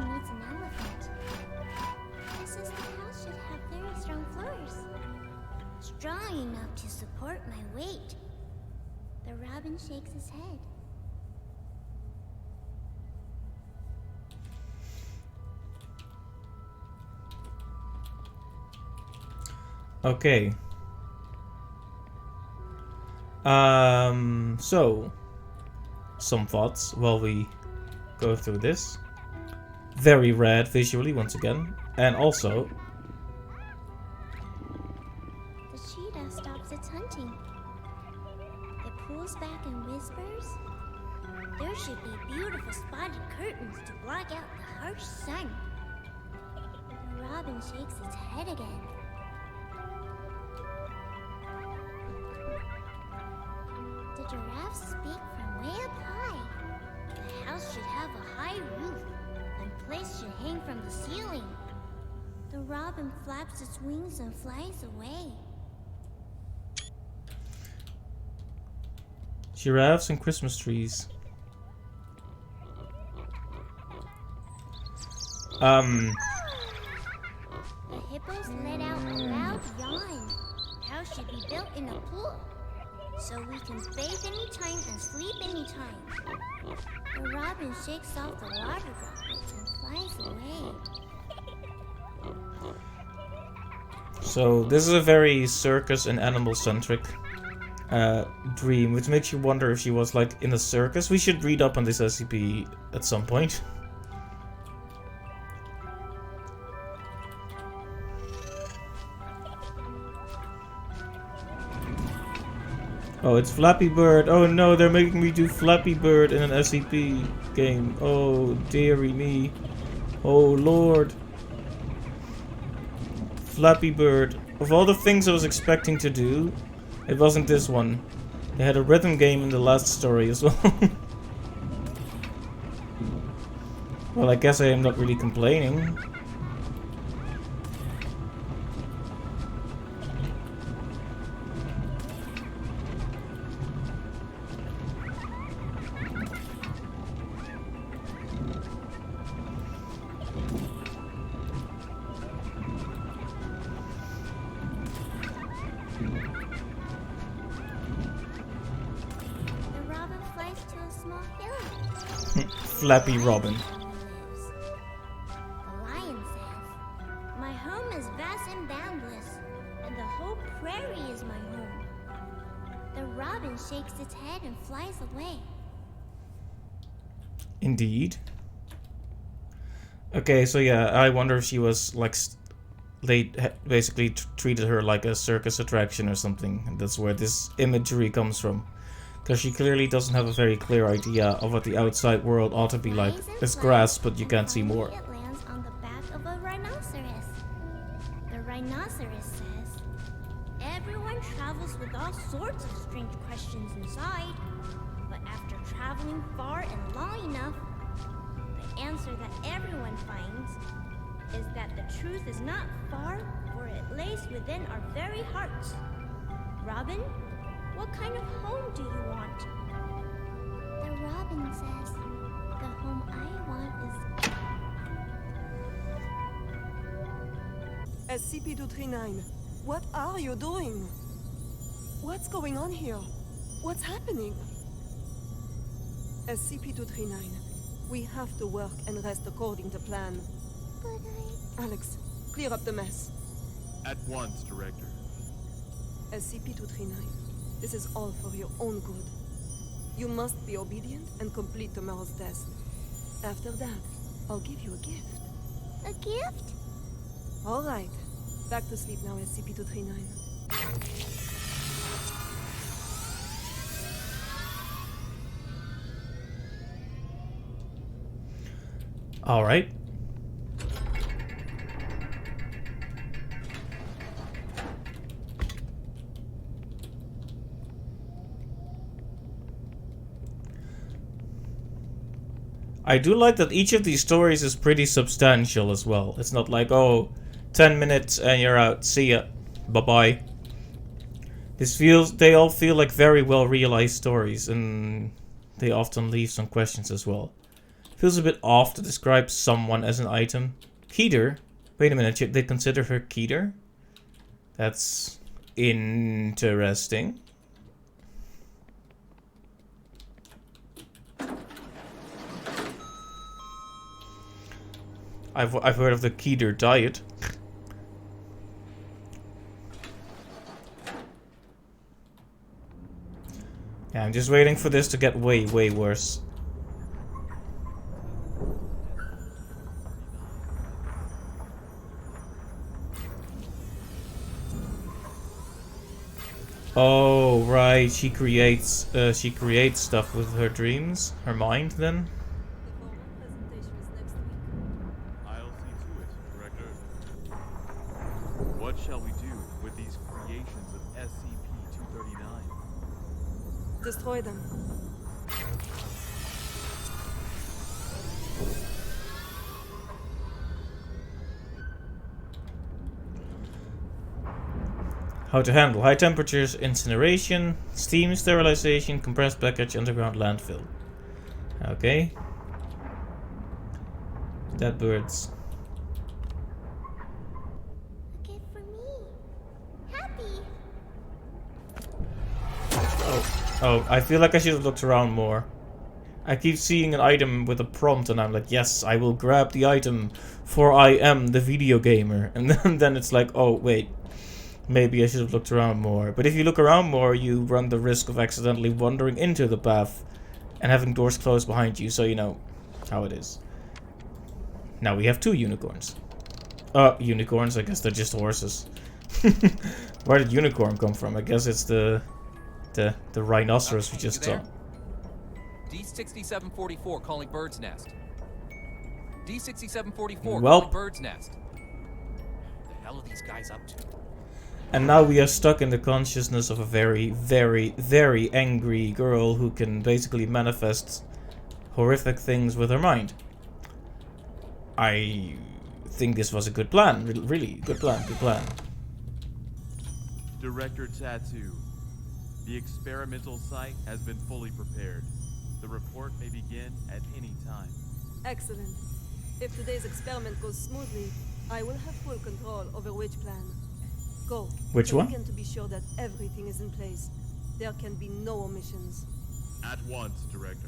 needs an elephant. This is the house should have very strong floors. Strong enough to support my weight. The robin shakes his head. Okay. So some thoughts while we go through this. Very rad visually once again, and also The cheetah stops its hunting. It pulls back and whispers. There should be beautiful spotted curtains to block out the harsh sun. The robin shakes its head again. The giraffe speak from way up high. The house should have a high roof, and plates should hang from the ceiling. The robin flaps its wings and flies away. giraffes and Christmas trees. The hippos let out a loud yawn. House should be built in a pool, so we can bathe anytime and sleep anytime. The robin shakes off the water droplets and flies away. So this is a very circus and animal-centric dream, which makes you wonder if she was like in a circus. We should read up on this SCP at some point. Oh, it's Flappy Bird. Oh no, they're making me do Flappy Bird in an SCP game. Oh, dearie me. Oh lord. Flappy Bird. Of all the things I was expecting to do, it wasn't this one. They had a rhythm game in the last story as well. Well, I guess I am not really complaining. Flappy Robin. The lion says, "My home is vast and boundless, and the whole prairie is my home." The robin shakes its head and flies away. Indeed. Okay, so yeah, I wonder if she was like, they basically treated her like a circus attraction or something, and that's where this imagery comes from. Because she clearly doesn't have a very clear idea of what the outside world ought to be like. It's grass, but you can't see more. It lands on the back of a rhinoceros. The rhinoceros says, "Everyone travels with all sorts of strange questions inside, but after traveling far and long enough, the answer that everyone finds is that the truth is not far, for it lays within our very hearts. Robin? What kind of home do you want? The Robin says the home I want is... SCP-239, what are you doing? What's going on here? What's happening? SCP-239, we have to work and rest according to plan. But Alex, clear up the mess. At once, Director. SCP-239, this is all for your own good. You must be obedient and complete tomorrow's test. After that, I'll give you a gift. A gift? All right. Back to sleep now, SCP-239. All right. I do like that each of these stories is pretty substantial as well. It's not like, oh, 10 minutes and you're out. See ya. Bye-bye. They all feel like very well realized stories, and they often leave some questions as well. Feels a bit off to describe someone as an item. Keter? Wait a minute, they consider her Keter? That's interesting. I've heard of the Keter diet. Yeah, I'm just waiting for this to get way, way worse. Oh, right. She creates stuff with her dreams, her mind. Then. I'll see to it, Director. What shall we do with these creations of SCP-239? Destroy them. How to handle high temperatures, incineration, steam sterilization, compressed package, underground landfill. Okay. Dead birds. A gift for me. Happy. Oh, I feel like I should have looked around more. I keep seeing an item with a prompt and I'm like, yes, I will grab the item, for I am the video gamer. And then it's like, oh, wait. Maybe I should have looked around more. But if you look around more, you run the risk of accidentally wandering into the path and having doors closed behind you, so you know how it is. Now we have 2 unicorns. Unicorns, I guess they're just horses. Where did unicorn come from? I guess it's the rhinoceros we just saw. D6744 calling Bird's Nest. D6744 Well, calling Bird's Nest. What the hell are these guys up to? And now we are stuck in the consciousness of a very, very, very angry girl who can basically manifest horrific things with her mind. I think this was a good plan. Really, good plan, good plan. Director Tattoo, the experimental site has been fully prepared. The report may begin at any time. Excellent. If today's experiment goes smoothly, I will have full control over which plan. Go. Which one? To be sure that everything is in place. There can be no omissions. At once, Director.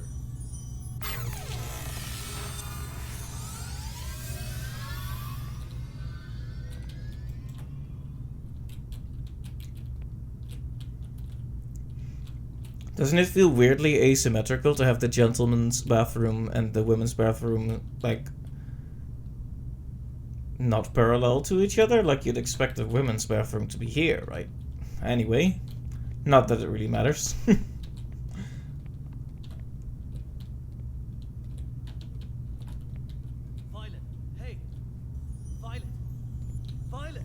Doesn't it feel weirdly asymmetrical to have the gentleman's bathroom and the women's bathroom, like, not parallel to each other? Like, you'd expect the women's bathroom to be here, right? Anyway, not that it really matters. Violet, hey! Violet! Violet!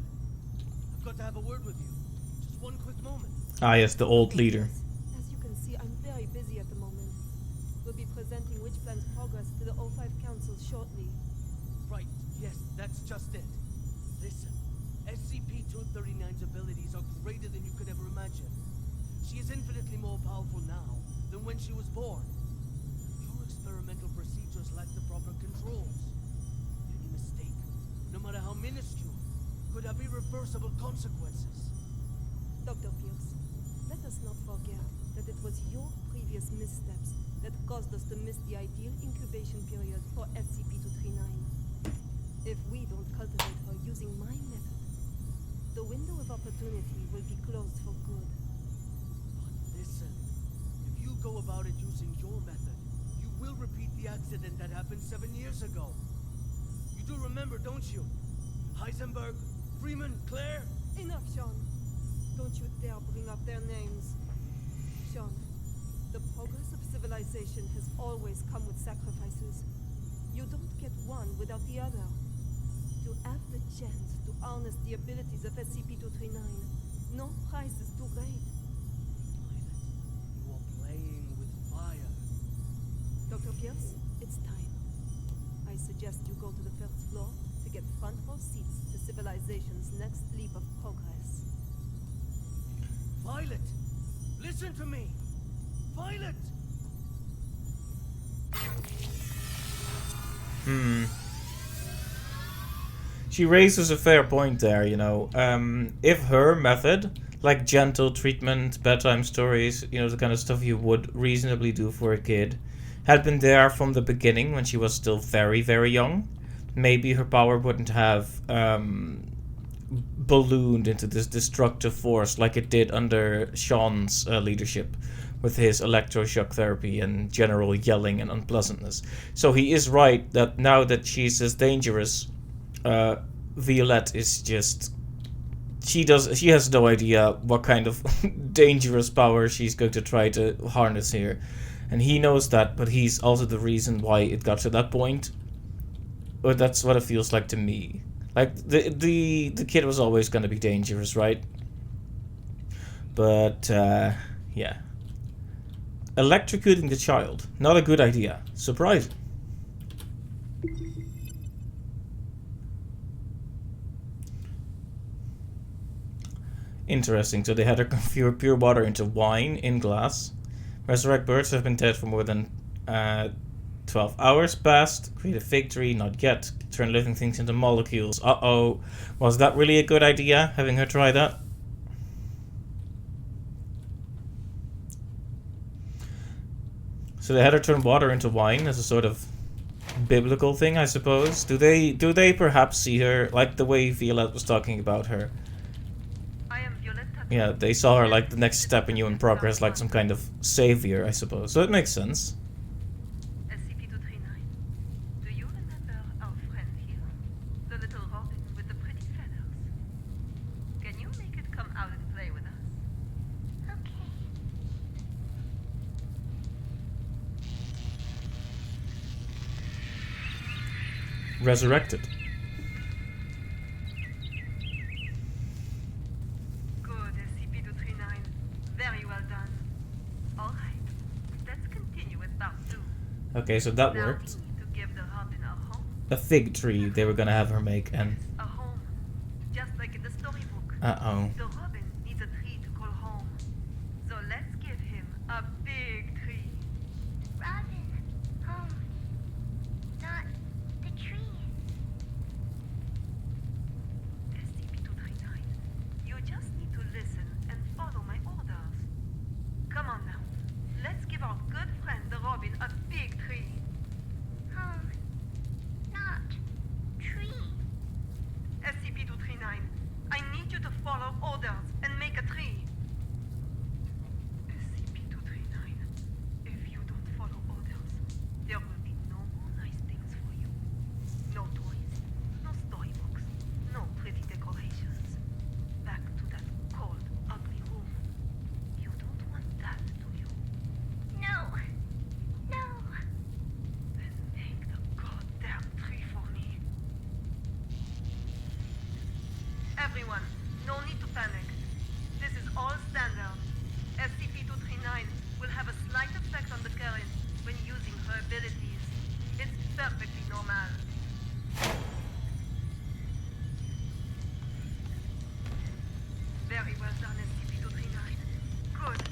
I've got to have a word with you. Just one quick moment. Ah, yes, the old leader. As you can see, I'm very busy at the moment. We'll be presenting Witch Plan's progress to the O5 Council shortly. Right, yes, that's just it. Listen, SCP-239's abilities are greater than you could ever imagine. She is infinitely more powerful now than when she was born. Your experimental procedures lack the proper controls. Any mistake, no matter how minuscule, could have irreversible consequences. Dr. Pierce, let us not forget that it was your previous missteps that caused us to miss the ideal incubation period for SCP-239. If we don't cultivate her using my method, the window of opportunity will be closed for good. But listen, if you go about it using your method, you will repeat the accident that happened 7 years ago. You do remember, don't you? Heisenberg, Freeman, Claire? Enough, Sean. Don't you dare bring up their names. Sean, the progress of civilization has always come with sacrifices. You don't get one without the other. To have the chance to harness the abilities of SCP-239, no price is too great. Violet, you are playing with fire. Dr. Pierce, it's time. I suggest you go to the first floor to get front row seats to civilization's next leap of progress. Violet, listen to me. Violet! She raises a fair point there, you know. If her method, like gentle treatment, bedtime stories, you know, the kind of stuff you would reasonably do for a kid, had been there from the beginning when she was still very, very young, maybe her power wouldn't have ballooned into this destructive force like it did under Sean's leadership, with his electroshock therapy and general yelling and unpleasantness. So he is right that now that she's as dangerous, Violette is just... She has no idea what kind of dangerous power she's going to try to harness here. And he knows that, but he's also the reason why it got to that point. But that's what it feels like to me. Like, the kid was always going to be dangerous, right? But, yeah. Electrocuting the child. Not a good idea. Surprising. Interesting. So they had her convert pure water into wine in glass. Resurrect birds have been dead for more than 12 hours past. Create a fig tree, not yet. Turn living things into molecules. Uh-oh. Was that really a good idea, having her try that? So they had her turn water into wine as a sort of biblical thing, I suppose. Do they perhaps see her like the way Violette was talking about her? Yeah, they saw her like the next step in human progress, like some kind of savior, I suppose. So it makes sense. SCP-239. Do you remember our friend here? The little robin with the pretty feathers? Can you make it come out and play with us? Okay. Resurrected. Good, SCP-239. Very well done. Alright, let's continue with part 2. Okay, so that Now worked. we need to give the robin a home. A fig tree they were gonna have her make, and... A home. Just like in the storybook. Uh-oh. The robin needs a tree to call home. So let's give him a big tree. Robin, home. Not the tree. SCP-239, you just need to listen and follow my orders. Come on now. Let's give our good friend the robin a big tree. Home. Not tree. SCP-239, I need you to follow orders and make a tree. SCP-239, if you don't follow orders, there will be no more nice things for you. No toys, no storybooks, no pretty decorations. Back to that cold, ugly room. You don't want that, do you? No. No. Then make the goddamn tree for me. Everyone, no need to panic. This is all standard. SCP-239 will have a slight effect on the current when using her abilities. It's perfectly normal. Very well done, SCP-239. Good.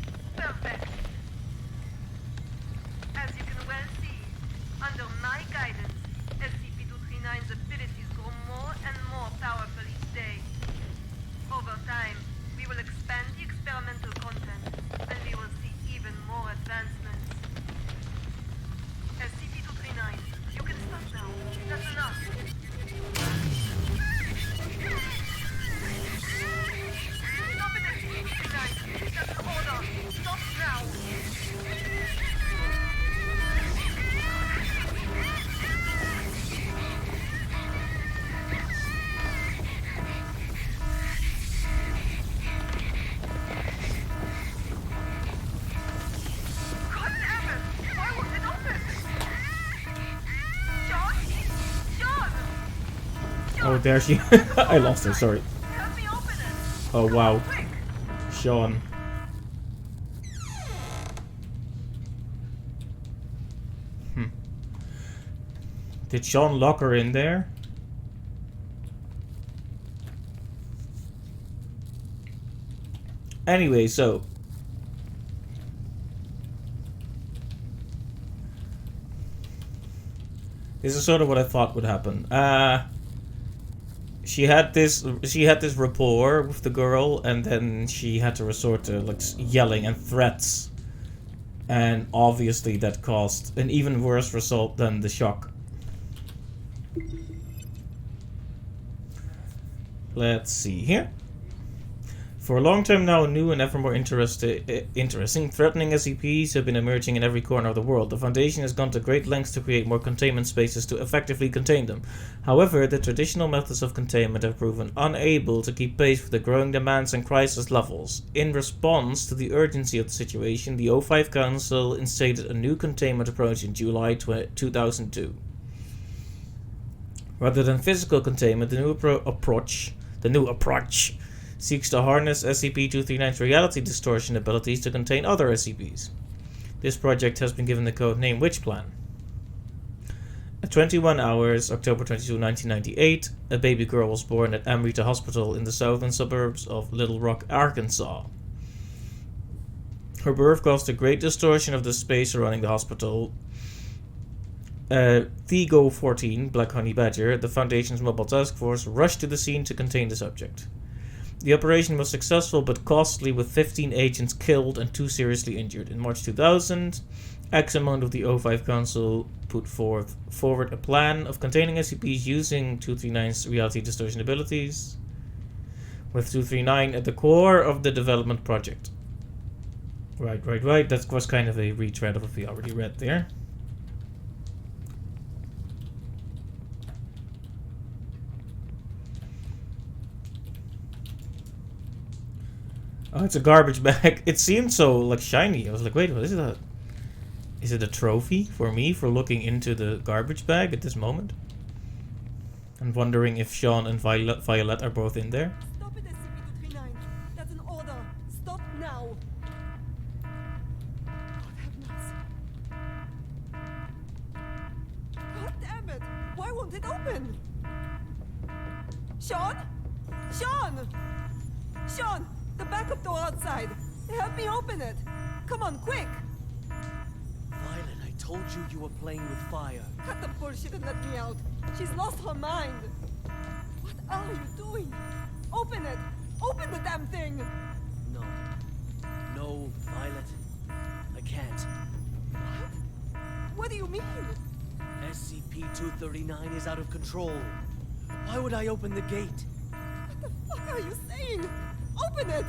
Oh, there she... I lost her, sorry. Help me open it. Oh, wow. Quick. Sean. Did Sean lock her in there? Anyway, so... this is sort of what I thought would happen. She had this rapport with the girl, and then she had to resort to like yelling and threats. And obviously that caused an even worse result than the shock. Let's see here. For a long time now, new and ever more interesting, threatening SCPs have been emerging in every corner of the world. The Foundation has gone to great lengths to create more containment spaces to effectively contain them. However, the traditional methods of containment have proven unable to keep pace with the growing demands and crisis levels. In response to the urgency of the situation, the O5 Council instated a new containment approach in July 2002. Rather than physical containment, the new approach seeks to harness SCP-239's reality distortion abilities to contain other SCPs. This project has been given the code name Witch Plan. At 21 hours, October 22, 1998, a baby girl was born at Amrita Hospital in the southern suburbs of Little Rock, Arkansas. Her birth caused a great distortion of the space surrounding the hospital. Thigo-14, Black Honey Badger, the Foundation's mobile task force, rushed to the scene to contain the subject. The operation was successful but costly, with 15 agents killed and 2 seriously injured. In March 2000, X amount of the O5 Council put forward a plan of containing SCPs using 239's reality distortion abilities, with 239 at the core of the development project. Right. That was kind of a retread of what we already read there. Oh, it's a garbage bag. It seemed so like shiny. I was like, wait, what is that? Is it a trophy for me for looking into the garbage bag at this moment? I'm wondering if Sean and Violet are both in there. Stop it, SCP-239. That's an order. Stop now. God heavens. God damn it. Why won't it open? Sean? Sean! Sean! The backup door outside. Help me open it. Come on, quick. Violet, I told you you were playing with fire. Cut the bullshit and let me out. She's lost her mind. What are you doing? Open it. Open the damn thing. No. No, Violet. I can't. What? What do you mean? SCP-239 is out of control. Why would I open the gate? What the fuck are you saying? Open it!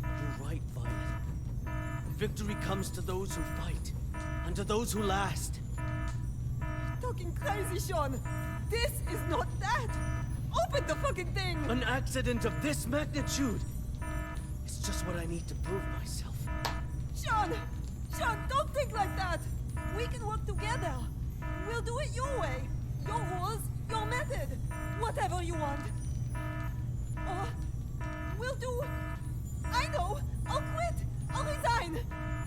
You're right, Violet. Victory comes to those who fight, and to those who last. You're talking crazy, Sean. This is not that. Open the fucking thing! An accident of this magnitude. It's just what I need to prove myself. Sean! Sean, don't think like that! We can work together. We'll do it your way. Your rules, your method. Whatever you want. Or we'll do... I know! I'll quit! I'll resign!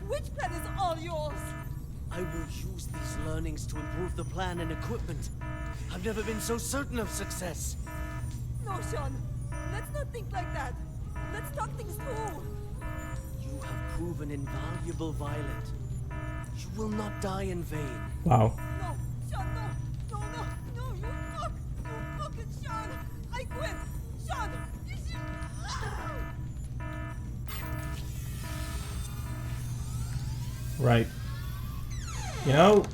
Witch Plan is all yours! I will use these learnings to improve the plan and equipment. I've never been so certain of success. No, Sean. Let's not think like that. Let's talk things through. You have proven invaluable, Violet. You will not die in vain. Wow. No, Sean, no. No, you fuck! You fucking Sean! I quit! Sean! You should... Right. You know...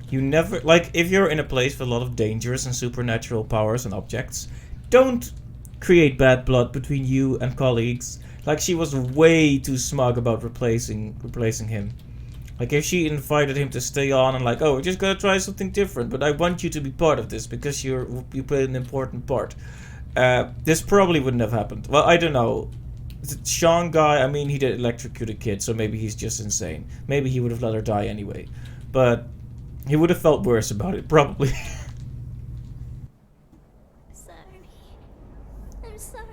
You never... Like, if you're in a place with a lot of dangerous and supernatural powers and objects, don't create bad blood between you and colleagues. Like, she was way too smug about replacing him. Like, if she invited him to stay on and like, oh, we're just gonna try something different, but I want you to be part of this because you played an important part. This probably wouldn't have happened. Well, I don't know. The Sean guy, I mean, he did electrocute a kid, so maybe he's just insane. Maybe he would have let her die anyway. But he would have felt worse about it, probably. Sorry. I'm sorry.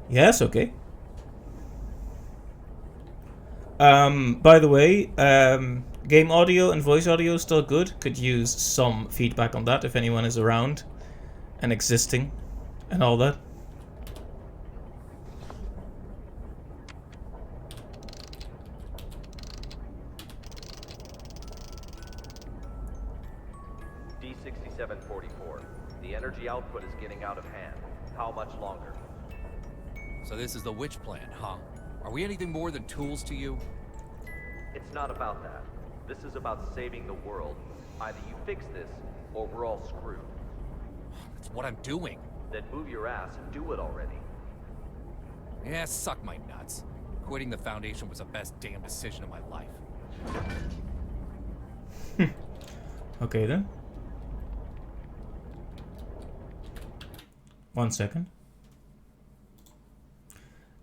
Yes, okay. By the way, game audio and voice audio is still good. Could use some feedback on that if anyone is around and existing and all that. D6744. The energy output is getting out of hand. How much longer? So this is the witch plan, huh? Are we anything more than tools to you? It's not about that. This is about saving the world. Either you fix this, or we're all screwed. That's what I'm doing. Then move your ass and do it already. Yeah, suck my nuts. Quitting the Foundation was the best damn decision of my life. Okay then. 1 second.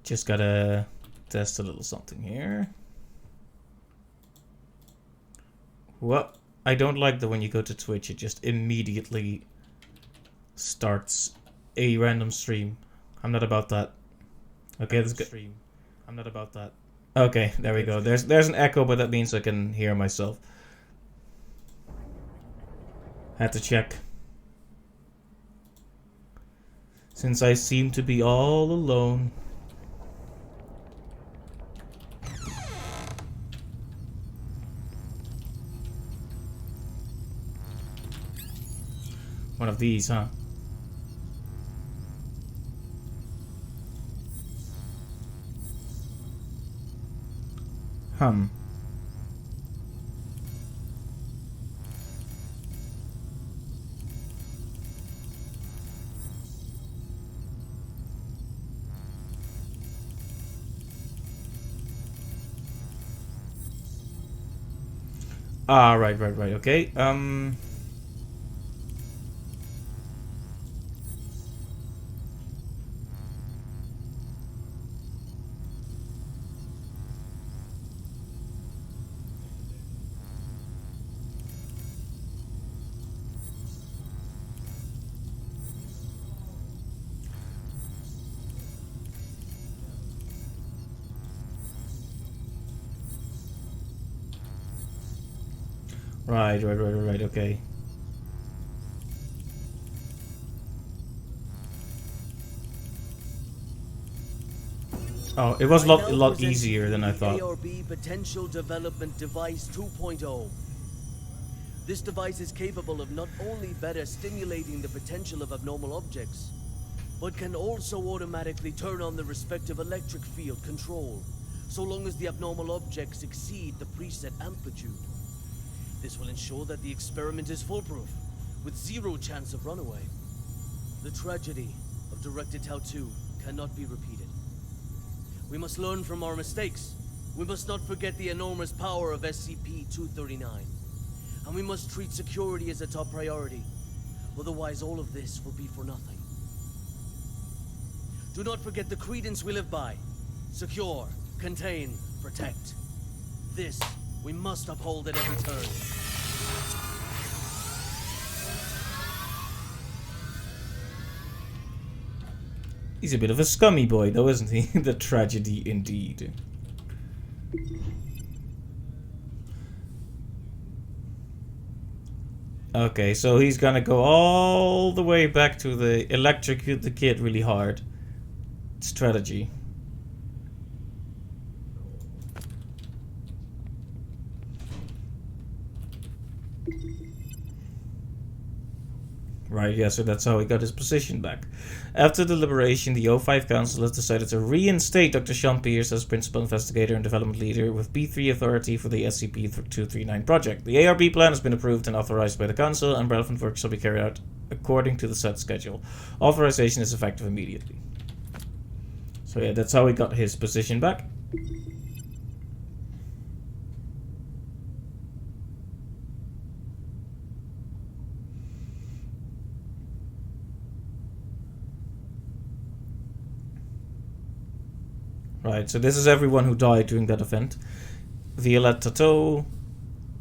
Just gotta test a little something here. Well, I don't like that when you go to Twitch, it just immediately starts a random stream. I'm not about that. Okay, that's good. I'm not about that. Okay, there we go. There's an echo, but that means I can hear myself. Had to check. Since I seem to be all alone. One of these, huh? Ah, right, okay. Right, okay. Oh, it was a lot easier than I thought. ARB Potential Development Device 2.0. This device is capable of not only better stimulating the potential of abnormal objects, but can also automatically turn on the respective electric field control, so long as the abnormal objects exceed the preset amplitude. This will ensure that the experiment is foolproof, with zero chance of runaway. The tragedy of Director Tau 2 cannot be repeated. We must learn from our mistakes. We must not forget the enormous power of SCP-239. And we must treat security as a top priority. Otherwise, all of this will be for nothing. Do not forget the credence we live by. Secure, contain, protect. This we must uphold at every turn. He's a bit of a scummy boy, though, isn't he? The tragedy indeed. Okay, so he's gonna go all the way back to the electrocute the kid really hard strategy. Right, yeah, so that's how he got his position back. After deliberation, the O5 Council has decided to reinstate Dr. Sean Pierce as Principal Investigator and Development Leader with B3 authority for the SCP-239 project. The ARB plan has been approved and authorized by the Council, and relevant work shall be carried out according to the set schedule. Authorization is effective immediately. So yeah, that's how he got his position back. Right, so this is everyone who died during that event. Violette Tattoo,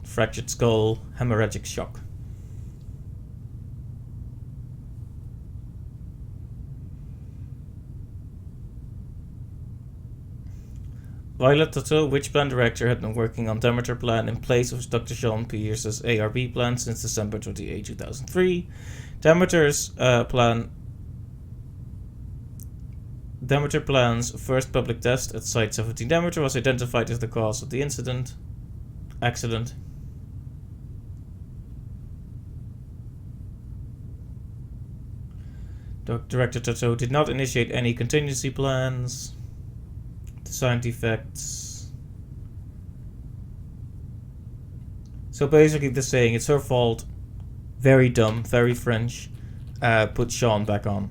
fractured skull, hemorrhagic shock. Violet Tattoo, Witch Plan Director, had been working on Demeter Plan in place of Dr. Sean Pierce's ARB plan since December 28, 2003. Demeter Plan's first public test at Site 17 Demeter was identified as the cause of the accident. Director Tattoo did not initiate any contingency plans. Design defects. So basically they're saying it's her fault. Very dumb, very French. Put Sean back on.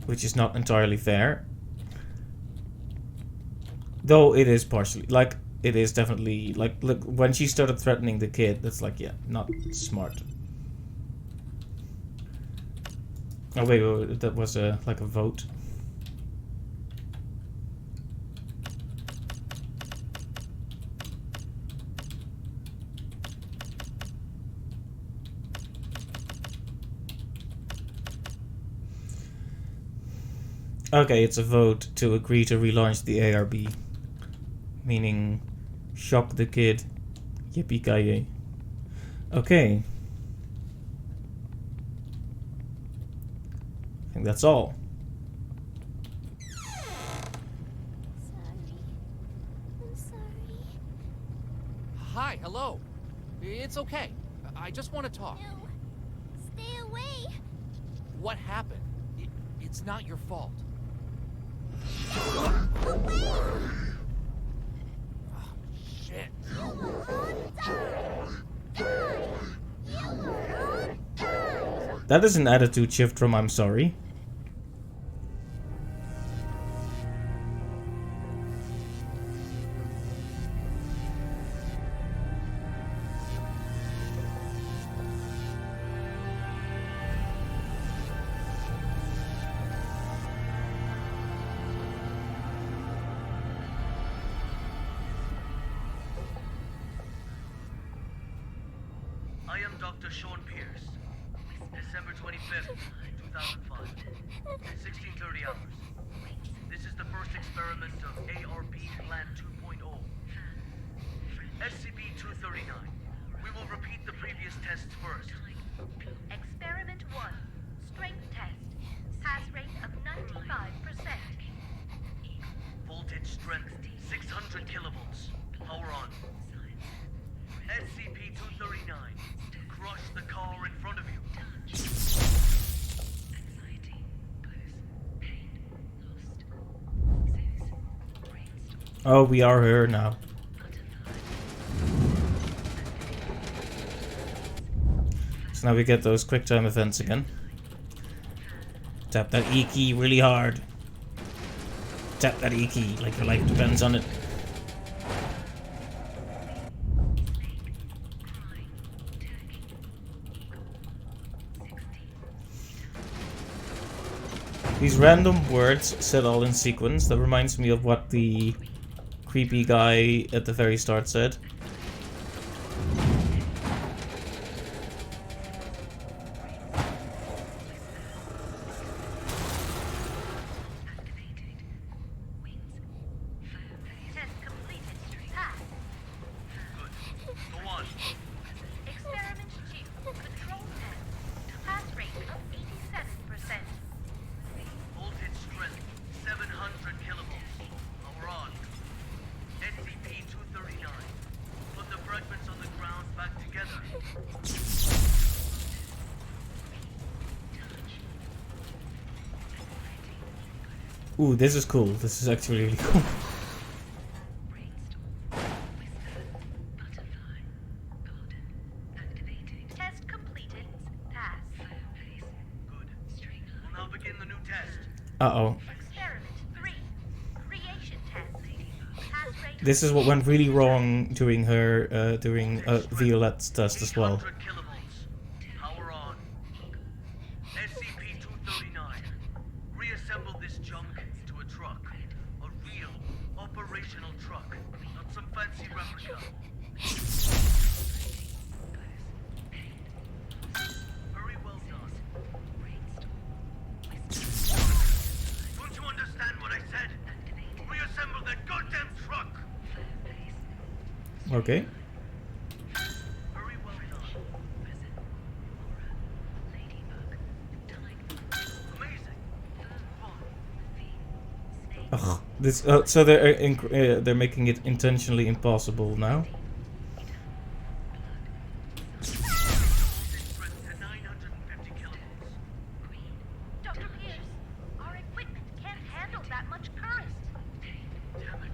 Which is not entirely fair. Though it is partially, like, it is definitely, like, look, when she started threatening the kid, that's like, yeah, not smart. Oh wait, that was like a vote. Okay, it's a vote to agree to relaunch the ARB. Meaning, shock the kid. Yippee-ki-yay. Okay. I think that's all. I'm sorry. Hi, hello. It's okay. I just want to talk. No. Stay away. What happened? It's not your fault. Away. Oh, shit. You will all die. You will all die. That is an attitude shift from I'm sorry. I am Dr. Sean Pierce. December 25th, 2005. 16:30 hours. This is the first experiment of ARB Plan 2.0. SCP-239. We will repeat the previous tests first. Experiment 1. Strength test. Pass rate of 95%. Voltage strength 600 kilovolts. Power on. SCP-239. Crush the car in front of you. Oh, we are her now. So now we get those quick time events again. Tap that E key really hard. Tap that E key like your life depends on it. These random words said all in sequence, that reminds me of what the creepy guy at the very start said. Test completed. Pass. Good. Go on. Experiment 2. Control test. Pass rate of 87%. Voltage strength 700 kilovolts. Power on. SCP-239. Put the fragments on the ground back together. Ooh, this is cool. This is actually really cool. Test completed. Pass. Good. We'll now begin the new test. Uh-oh. Experiment 3. Creation test. Pass rate. This is what went really wrong during her, during Violette's test as well. 800 kilovolts. Power on. SCP-239. Reassemble this junk to fancy replica. Very well done. Don't you understand what I said? Reassemble that goddamn truck! Okay. Very well done. Amazing. Ugh, this. So they're making it intentionally impossible now. Dr. Pierce, our equipment can't handle that much current. Damn it.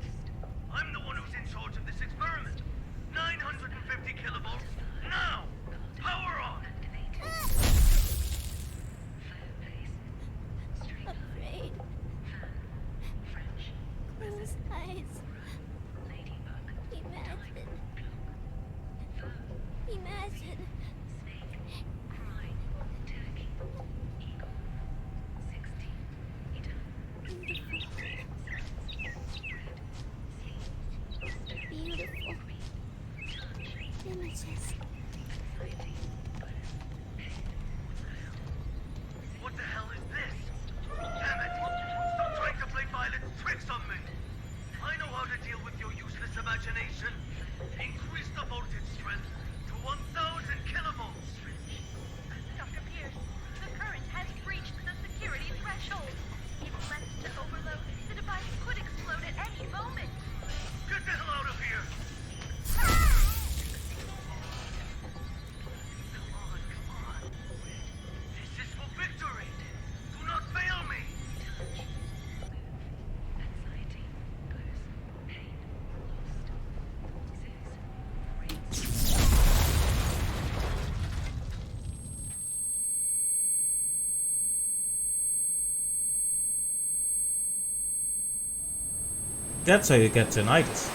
I'm the one who's in charge of this experiment. 950 kilovolts, now! Power on! Afraid. Close eyes. Imagine. Beautiful images. What the hell is this? Damn it! Stop trying to play violent tricks on me! I know how to deal with your useless imagination. Increase the voltage strength to 1000 kilovolts! Dr. Pierce, the current has breached the security threshold. If left to overload, the device could explode at any moment. Get the hell out of here! Come on. This is for victory! Do not fail me! That's how you get tinnitus.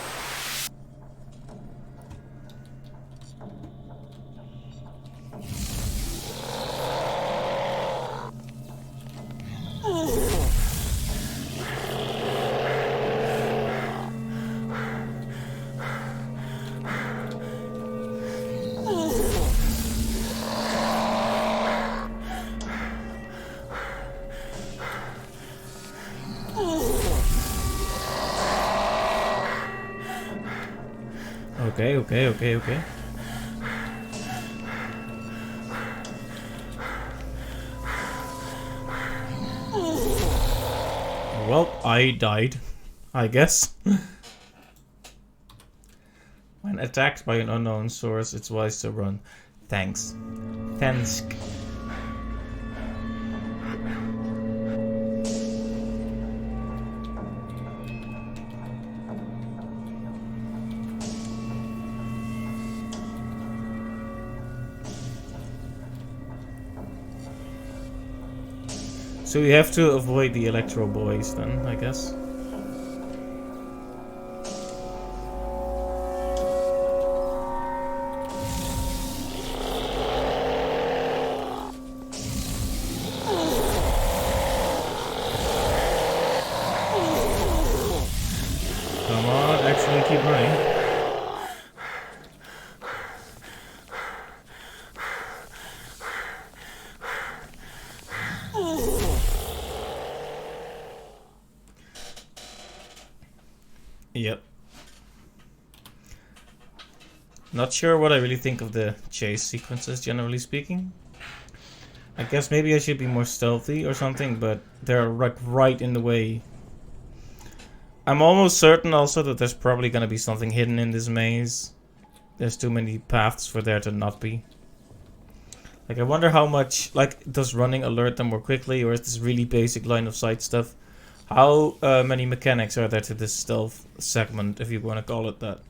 Okay. Well, I died, I guess. When attacked by an unknown source, it's wise to run. Thanks. Thansk. So we have to avoid the Electro Boys then, I guess. Come on, actually keep running. Yep. Not sure what I really think of the chase sequences, generally speaking. I guess maybe I should be more stealthy or something, but they're like right in the way. I'm almost certain also that there's probably gonna be something hidden in this maze. There's too many paths for there to not be. Like, I wonder how much, like, does running alert them more quickly, or is this really basic line of sight stuff? How many mechanics are there to this stealth segment, if you want to call it that?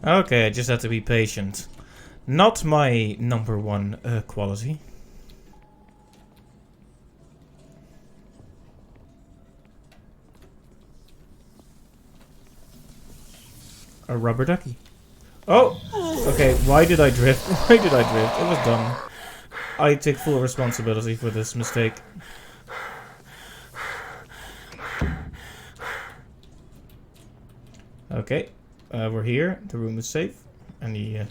Okay, I just have to be patient. Not my number one quality. A rubber ducky. Oh! Okay, why did I drift? Why did I drift? It was dumb. I take full responsibility for this mistake. Okay, we're here. The room is safe. Anything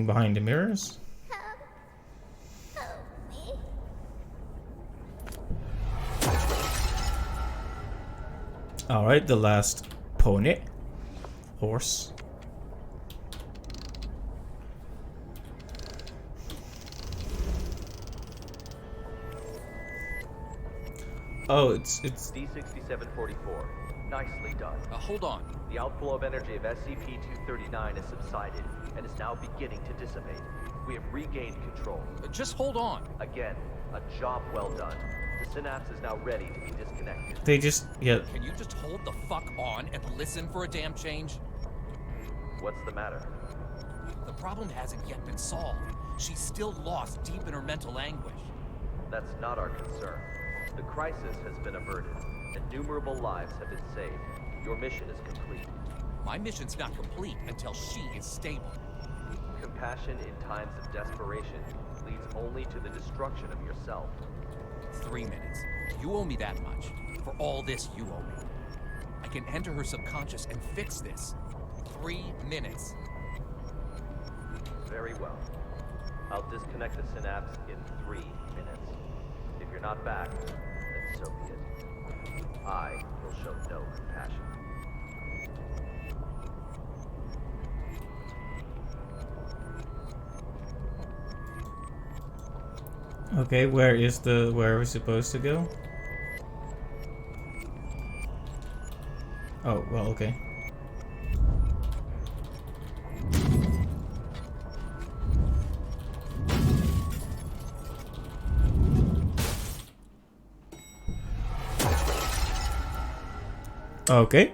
behind the mirrors? Alright, the last pony. Horse. Oh, it's D6744. Nicely done. Hold on. The outflow of energy of SCP-239 has subsided and is now beginning to dissipate. We have regained control. Just hold on. Again, a job well done. The synapse is now ready to be disconnected. They just, yeah. Can you just hold the fuck on and listen for a damn change? What's the matter? The problem hasn't yet been solved. She's still lost deep in her mental anguish. That's not our concern. The crisis has been averted. Innumerable lives have been saved. Your mission is complete. My mission's not complete until she is stable. Compassion in times of desperation leads only to the destruction of yourself. 3 minutes. You owe me that much. For all this, you owe me. I can enter her subconscious and fix this. 3 minutes. Very well. I'll disconnect the synapse in 3 minutes. If you're not back, then so be it. I will show no compassion. Okay, where are we supposed to go? Oh, well, okay. Okay.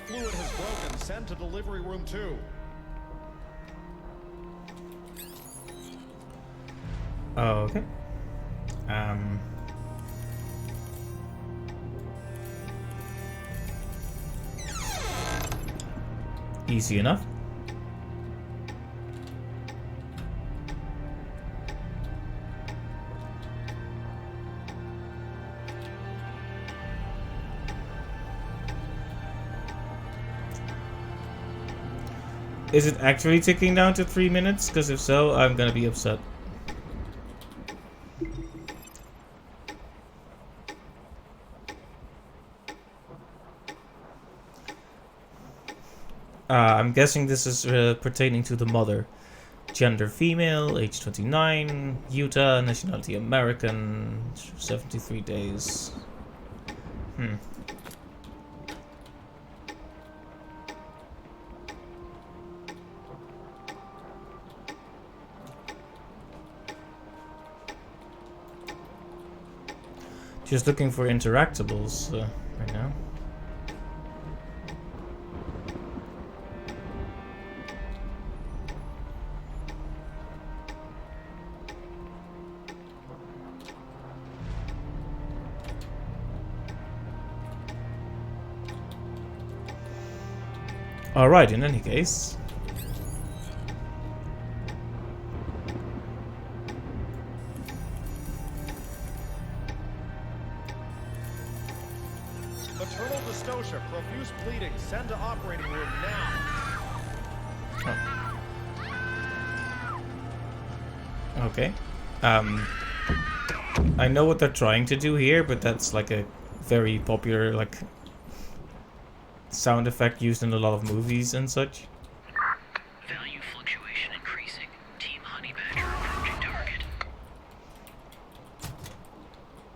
Fluid has broken. Send to delivery room 2. Okay. Easy enough. Is it actually ticking down to 3 minutes? Because if so, I'm gonna be upset. I'm guessing this is pertaining to the mother. Gender female, age 29, Utah, nationality American, 73 days. Just looking for interactables right now. Alright, in any case. Maternal dystocia, profuse bleeding. Send to operating room now. Oh. Okay. I know what they're trying to do here, but that's like a very popular like sound effect used in a lot of movies and such. Value fluctuation increasing. Team Honey Badger approaching target.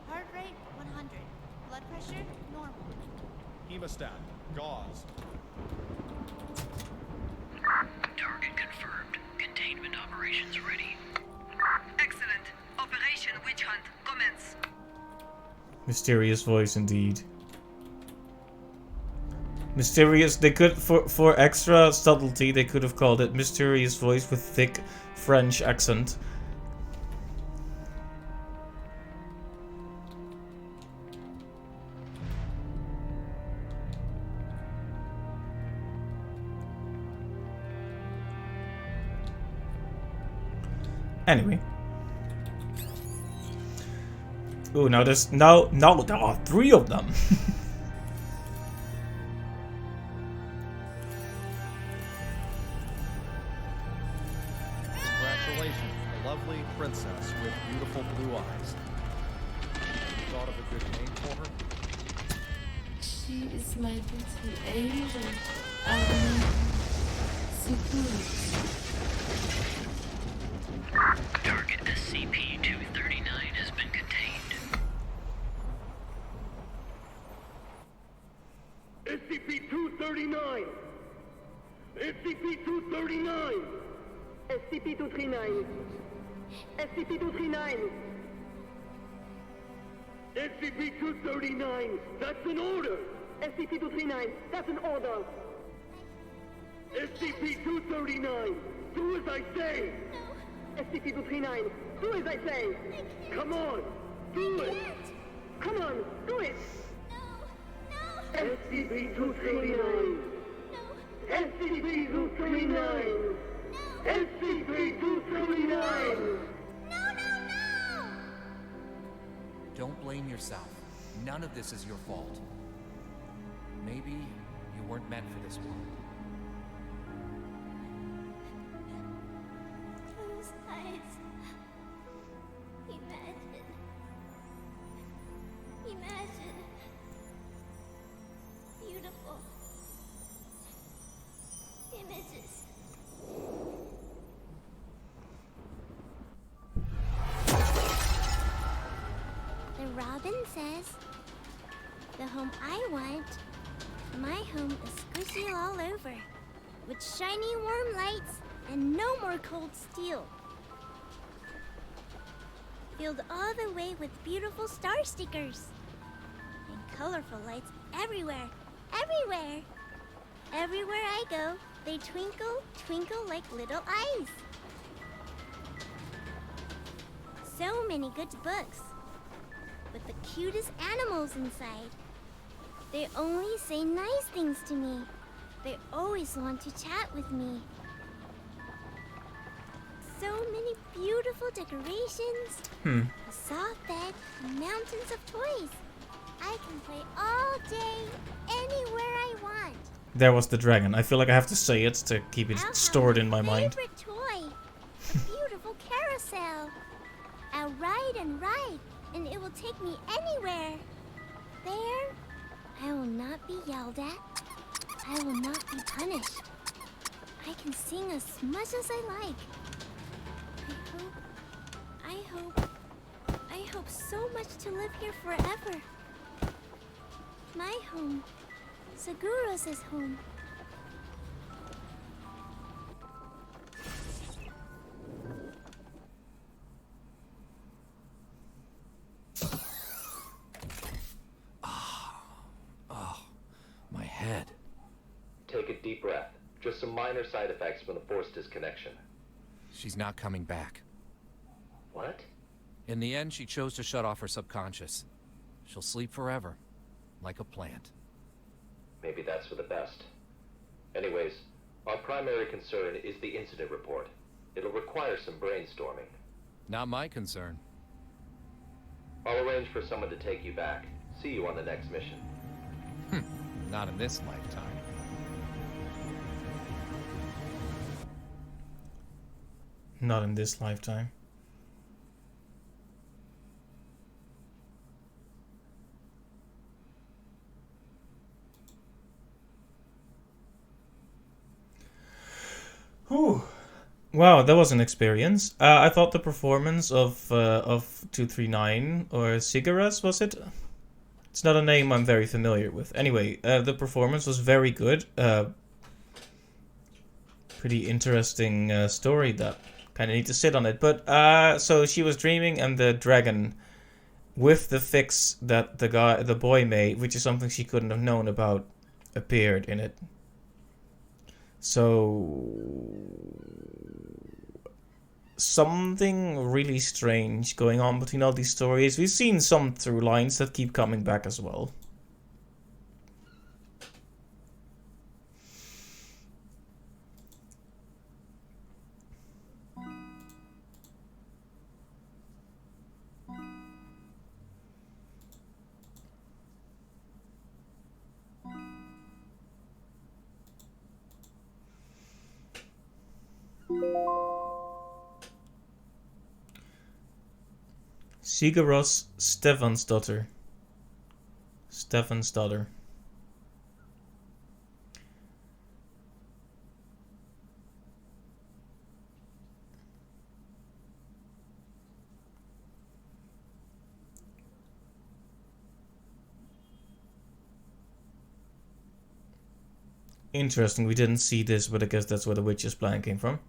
Heart rate 100. Blood pressure normal. Hemostat. Gauze. Target confirmed. Containment operations ready. Excellent. Operation Witch Hunt commence. Mysterious voice indeed. Mysterious, they could, for extra subtlety, they could have called it mysterious voice with thick French accent. Anyway. Ooh, now there's now there are 3 of them. Congratulations, a lovely princess with beautiful blue eyes. You thought of a good name for her? She is my little angel. Target SCP-239 has been contained. SCP-239! SCP-239! SCP-239! SCP-239! SCP-239! That's an order! SCP-239! That's an order! SCP-239! Do as I say! SCP-239! Do as I say! Come on! Do it! Come on! Do it! SCP-239! SCP-239! SCP-239! Don't blame yourself. None of this is your fault. Maybe you weren't meant for this world. Those eyes. Imagine. Beautiful. Images. The robin says, the home I want, my home is squishy all over, with shiny warm lights and no more cold steel. Filled all the way with beautiful star stickers. And colorful lights everywhere, everywhere. Everywhere I go, they twinkle, twinkle like little eyes. So many good books, with the cutest animals inside. They only say nice things to me. They always want to chat with me. So many beautiful decorations. A soft bed, mountains of toys. I can play all day, anywhere I want. There was the dragon. I feel like I have to say it to keep it stored in my mind. Favorite toy, a beautiful carousel. I'll ride and ride, and it will take me anywhere. There, I will not be yelled at. I will not be punished. I can sing as much as I like. I hope so much to live here forever. My home, Seguros' home. My head. Take a deep breath. Just some minor side effects from the force disconnection. She's not coming back. What? In the end, she chose to shut off her subconscious. She'll sleep forever, like a plant. Maybe that's for the best. Anyways, our primary concern is the incident report. It'll require some brainstorming. Not my concern. I'll arrange for someone to take you back. See you on the next mission. Not in this lifetime. Not in this lifetime. Whew. Wow, that was an experience. I thought the performance of 239 or Cigares, was it? It's not a name I'm very familiar with. Anyway, the performance was very good. Pretty interesting story that kind of need to sit on it. But so she was dreaming, and the dragon, with the fix that the boy made, which is something she couldn't have known about appeared in it. So something really strange going on between all these stories. We've seen some through lines that keep coming back as well. Sigaros Stefansdottir. Stefansdottir. Interesting, we didn't see this, but I guess that's where the witch's plan came from.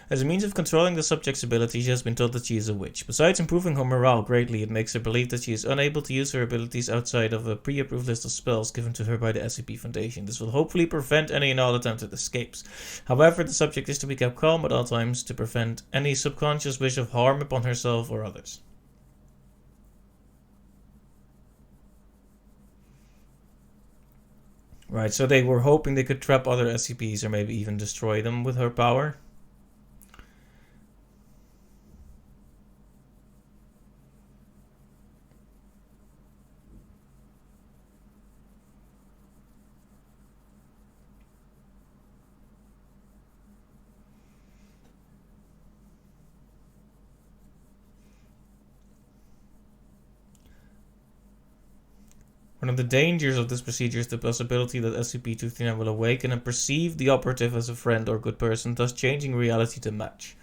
As a means of controlling the subject's ability, she has been told that she is a witch. Besides improving her morale greatly, it makes her believe that she is unable to use her abilities outside of a pre-approved list of spells given to her by the SCP Foundation. This will hopefully prevent any and all attempted escapes. However, the subject is to be kept calm at all times to prevent any subconscious wish of harm upon herself or others. Right, so they were hoping they could trap other SCPs or maybe even destroy them with her power. One of the dangers of this procedure is the possibility that SCP-239 will awaken and perceive the operative as a friend or good person, thus changing reality to match.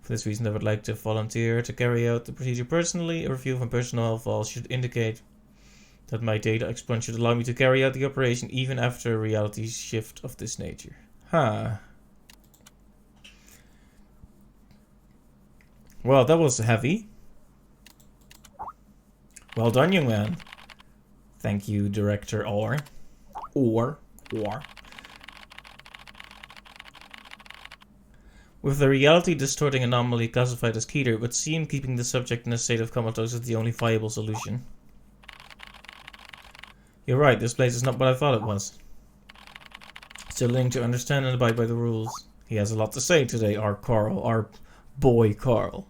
For this reason, I would like to volunteer to carry out the procedure personally. A review of my personnel files should indicate that my data expunge should allow me to carry out the operation even after a reality shift of this nature. Huh. Well, that was heavy. Well done, young man. Thank you, Director Or. With the reality distorting anomaly classified as Keter, it would seem keeping the subject in a state of comatose is the only viable solution. You're right, this place is not what I thought it was. Still learning to understand and abide by the rules. He has a lot to say today, our Carl, our boy Carl.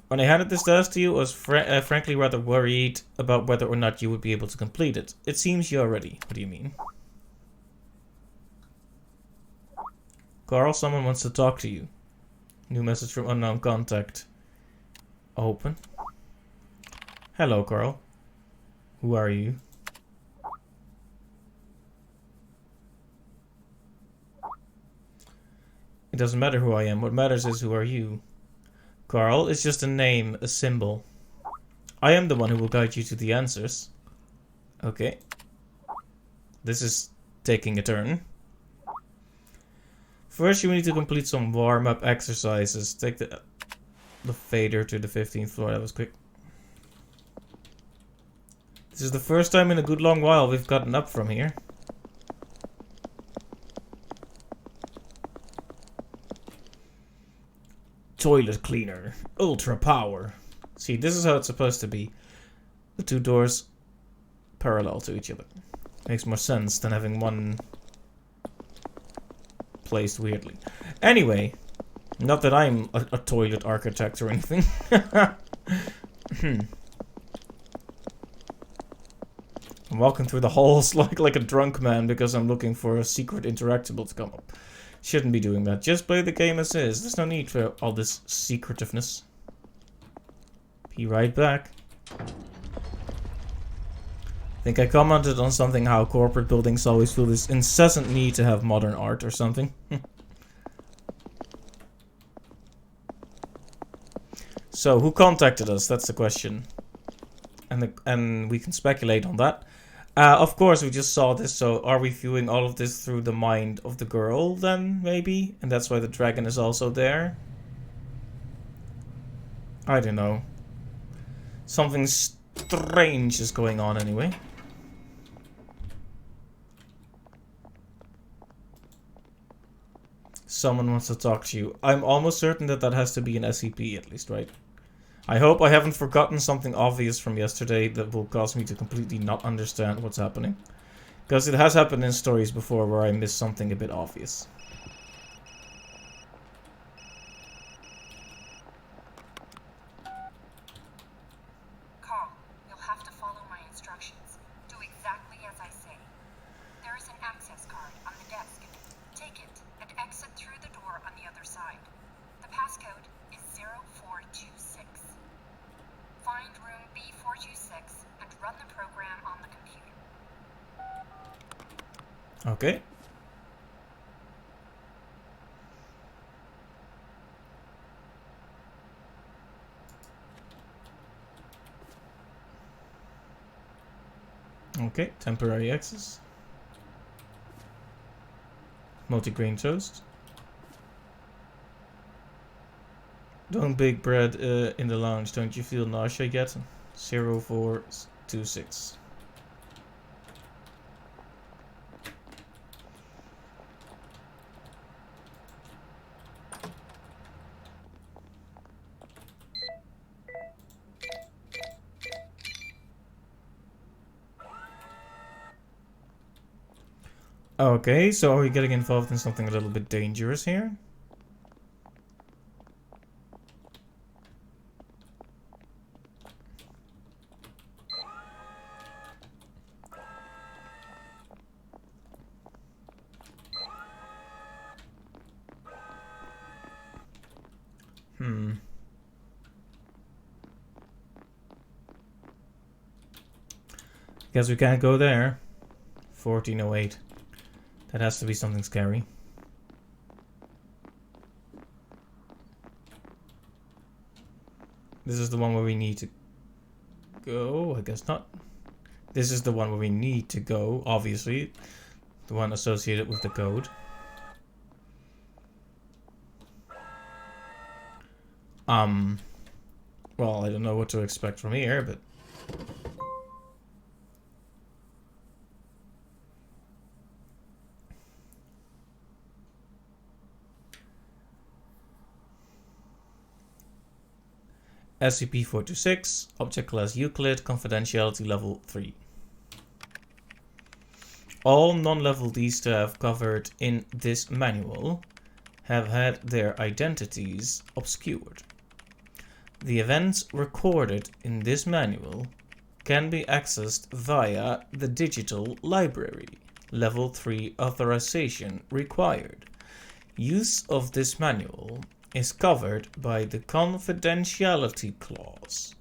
When I handed this task to you, I was frankly rather worried about whether or not you would be able to complete it. It seems you are ready. What do you mean? Carl, someone wants to talk to you. New message from unknown contact. Open. Hello, Carl. Who are you? It doesn't matter who I am. What matters is who are you. Carl is just a name, a symbol. I am the one who will guide you to the answers. Okay. This is taking a turn. First, you need to complete some warm-up exercises. Take the fader to the 15th floor. That was quick. This is the first time in a good long while we've gotten up from here. Toilet cleaner. Ultra power. See, this is how it's supposed to be. The two doors parallel to each other. Makes more sense than having one placed weirdly. Anyway, not that I'm a toilet architect or anything. I'm walking through the halls like a drunk man because I'm looking for a secret interactable to come up. Shouldn't be doing that. Just play the game as is. There's no need for all this secretiveness. Be right back. I think I commented on something how corporate buildings always feel this incessant need to have modern art or something. So, who contacted us? That's the question. And we can speculate on that. Of course, we just saw this, so are we viewing all of this through the mind of the girl, then, maybe? And that's why the dragon is also there? I don't know. Something strange is going on, anyway. someone wants to talk to you. I'm almost certain that that has to be an SCP at least, right? I hope I haven't forgotten something obvious from yesterday that will cause me to completely not understand what's happening. Because it has happened in stories before where I miss something a bit obvious. Carl, you'll have to follow my instructions. Do exactly as I say. There is an access card on the desk. Take it and exit through the door on the other side. The passcode is 0426. Find room B426 and run the program on the computer. Okay. Okay, temporary access. Multigrain toast. Don't bake bread in the lounge. Don't you feel nausea yet? 0426. Okay, so are we getting involved in something a little bit dangerous here? Guess we can't go there. 1408. That has to be something scary. This is the one where we need to go? I guess not. This is the one where we need to go, obviously. The one associated with the code. Well, I don't know what to expect from here, but... SCP-426, Object Class Euclid, Confidentiality Level 3. All non-level D staff covered in this manual have had their identities obscured. The events recorded in this manual can be accessed via the digital library. Level 3 authorization required. Use of this manual is covered by the confidentiality clause.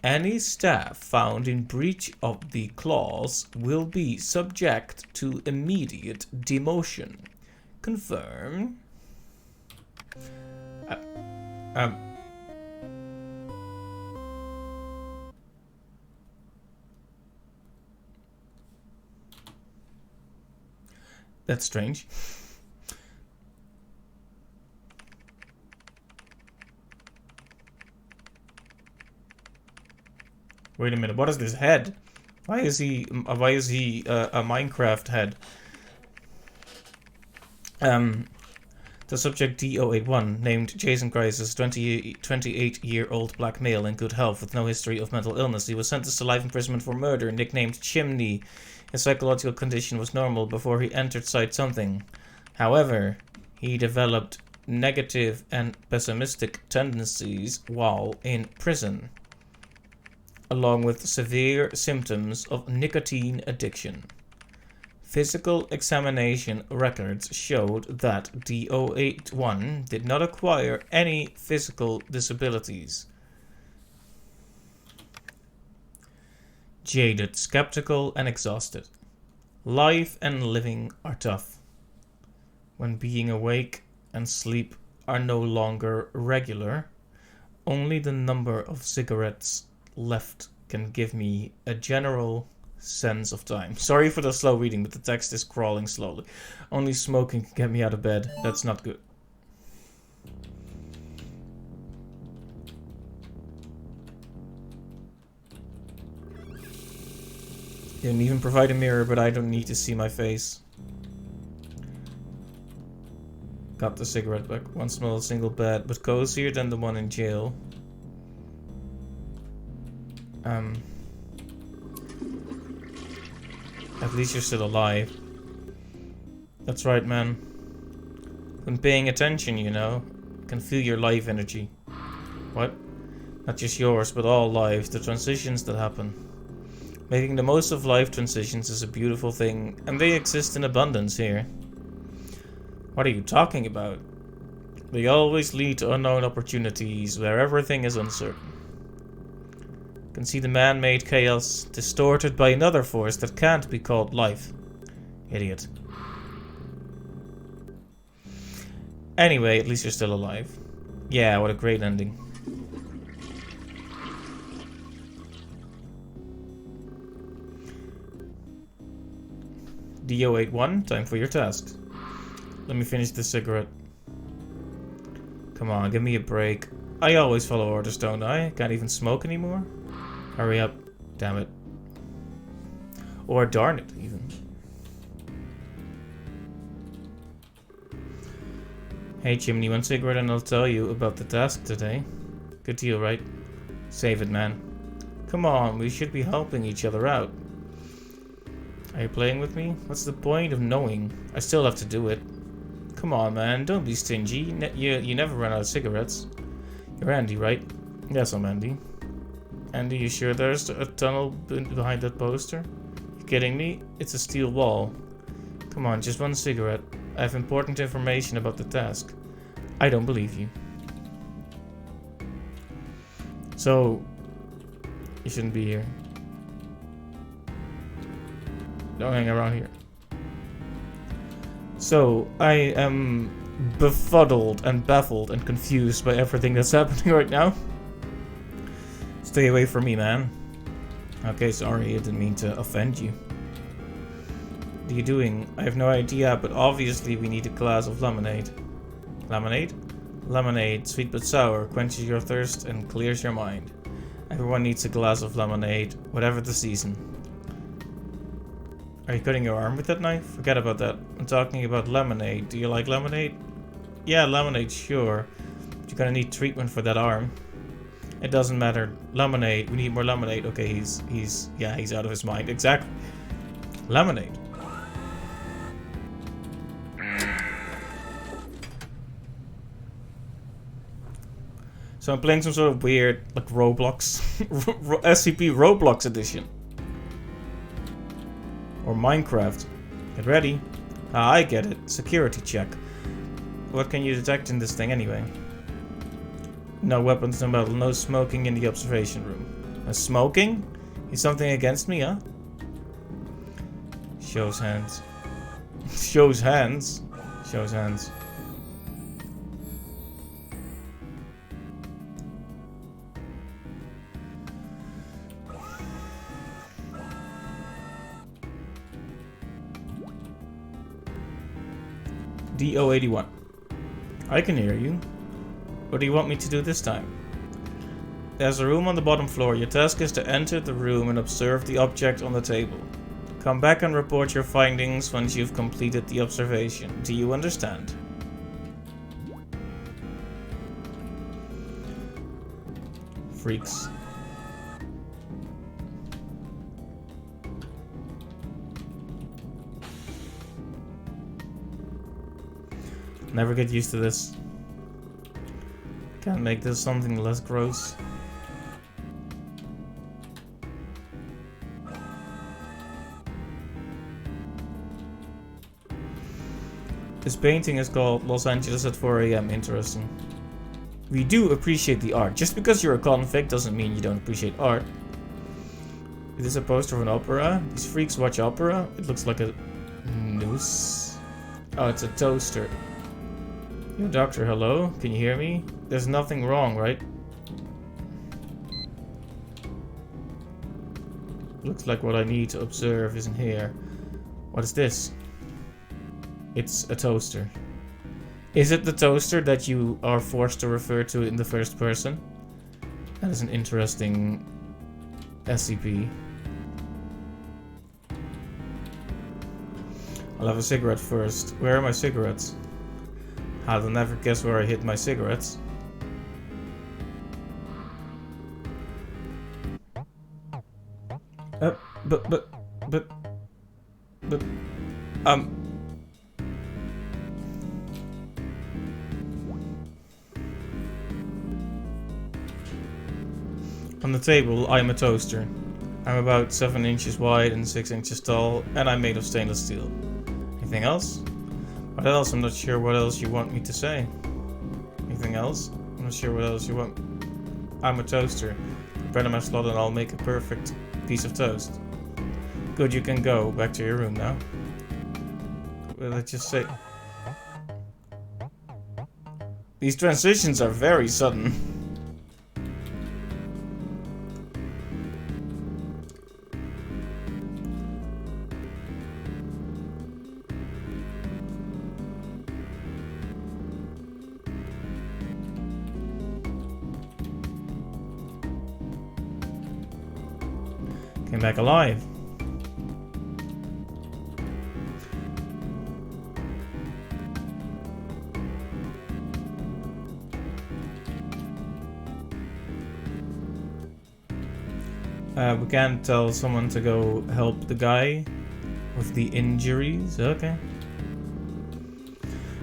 Any staff found in breach of the clause will be subject to immediate demotion. Confirm. That's strange. Wait a minute, what is this head? Why is he a Minecraft head? The subject D081, named Jason Crisis, 28-year-old black male in good health with no history of mental illness. He was sentenced to life imprisonment for murder, nicknamed Chimney. His psychological condition was normal before he entered Site Something. However, he developed negative and pessimistic tendencies while in prison, along with severe symptoms of nicotine addiction. Physical examination records showed that D081 did not acquire any physical disabilities. Jaded, skeptical, and exhausted. Life and living are tough. When being awake and sleep are no longer regular, only the number of cigarettes left can give me a general sense of time. Sorry for the slow reading, but the text is crawling slowly. Only smoking can get me out of bed. That's not good. Didn't even provide a mirror, but I don't need to see my face. got the cigarette back. One small single bed, but cozier than the one in jail. At least you're still alive. That's right, man. When paying attention, you know, can feel your life energy. What? Not just yours, but all lives, the transitions that happen. Making the most of life transitions is a beautiful thing, and they exist in abundance here. What are you talking about? They always lead to unknown opportunities where everything is uncertain. You can see the man-made chaos distorted by another force that can't be called life. Idiot. Anyway, at least you're still alive. Yeah, what a great ending. D081, time for your task. Let me finish this cigarette. Come on, give me a break. I always follow orders, don't I? Can't even smoke anymore? Hurry up. Damn it. Or darn it, even. Hey Chimney, one cigarette and I'll tell you about the task today. Good deal, right? Save it, man. Come on, we should be helping each other out. Are you playing with me? What's the point of knowing? I still have to do it. Come on, man, don't be stingy. You never run out of cigarettes. You're Andy, right? Yes, I'm Andy. Andy, you sure there's a tunnel behind that poster? You kidding me? It's a steel wall. Come on, just one cigarette. I have important information about the task. I don't believe you. So, you shouldn't be here. Don't hang around here. So, I am befuddled and baffled and confused by everything that's happening right now. Stay away from me, man. Okay, sorry, I didn't mean to offend you. What are you doing? I have no idea, but obviously we need a glass of lemonade. Lemonade? Lemonade, sweet but sour, quenches your thirst and clears your mind. Everyone needs a glass of lemonade, whatever the season. Are you cutting your arm with that knife? Forget about that. I'm talking about lemonade. Do you like lemonade? Yeah, lemonade, sure. But you're gonna need treatment for that arm. It doesn't matter. Lemonade. We need more lemonade. Okay, he's out of his mind. Exactly. Lemonade. So I'm playing some sort of weird, like Roblox, SCP Roblox edition. Or Minecraft. Get ready. Ah, I get it. Security check. What can you detect in this thing anyway? No weapons, no metal, no smoking in the observation room. No smoking? He's something against me, huh? Shows hands. Shows hands? Shows hands. D081. I can hear you. What do you want me to do this time? There's a room on the bottom floor. Your task is to enter the room and observe the object on the table. Come back and report your findings once you've completed the observation. Do you understand? Freaks. Never get used to this. Can't make this something less gross. This painting is called Los Angeles at 4 AM. Interesting. We do appreciate the art. Just because you're a convict doesn't mean you don't appreciate art. Is this a poster of an opera? These freaks watch opera? It looks like a noose. Oh, it's a toaster. Yo, doctor, hello? Can you hear me? There's nothing wrong, right? Looks like what I need to observe isn't here. What is this? It's a toaster. Is it the toaster that you are forced to refer to in the first person? That is an interesting SCP. I'll have a cigarette first. Where are my cigarettes? I'll never guess where I hid my cigarettes. But, on the table, I'm a toaster. I'm about 7 inches wide and 6 inches tall, and I'm made of stainless steel. Anything else? What else? I'm not sure what else you want me to say. Anything else? I'm not sure what else you want. I'm a toaster. Bread in my slot and I'll make a perfect piece of toast. Good, you can go back to your room now. Well, let's just say... These transitions are very sudden. Came back alive. We can't tell someone to go help the guy with the injuries. Okay.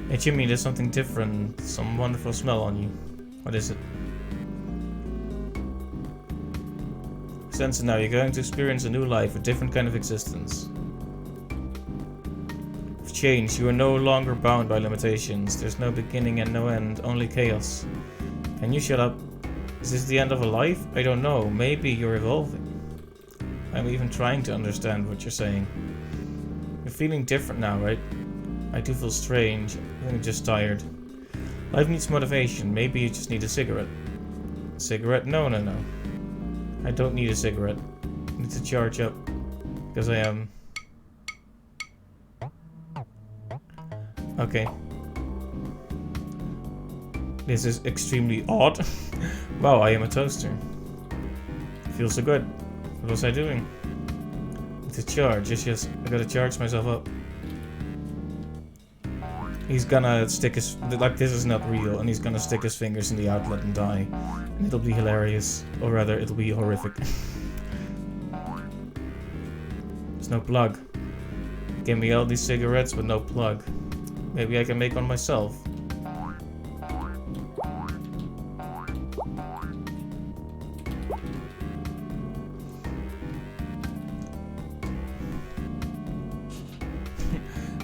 Hey Jimmy, there's something different. Some wonderful smell on you. What is it? Sense it now. You're going to experience a new life, a different kind of existence. You've changed. You are no longer bound by limitations. There's no beginning and no end, only chaos. Can you shut up? Is this the end of a life? I don't know. Maybe you're evolving. I'm even trying to understand what you're saying. You're feeling different now, right? I do feel strange. I think I'm just tired. Life needs motivation. Maybe you just need a cigarette. Cigarette? No. I don't need a cigarette. I need to charge up. Because I am... Okay. This is extremely odd. Wow, I am a toaster. Feels so good. What was I doing? To charge. Yes. I gotta charge myself up. He's gonna stick his... Like, this is not real. And he's gonna stick his fingers in the outlet and die. And it'll be hilarious. Or rather, it'll be horrific. There's no plug. Give me all these cigarettes with no plug. Maybe I can make one myself.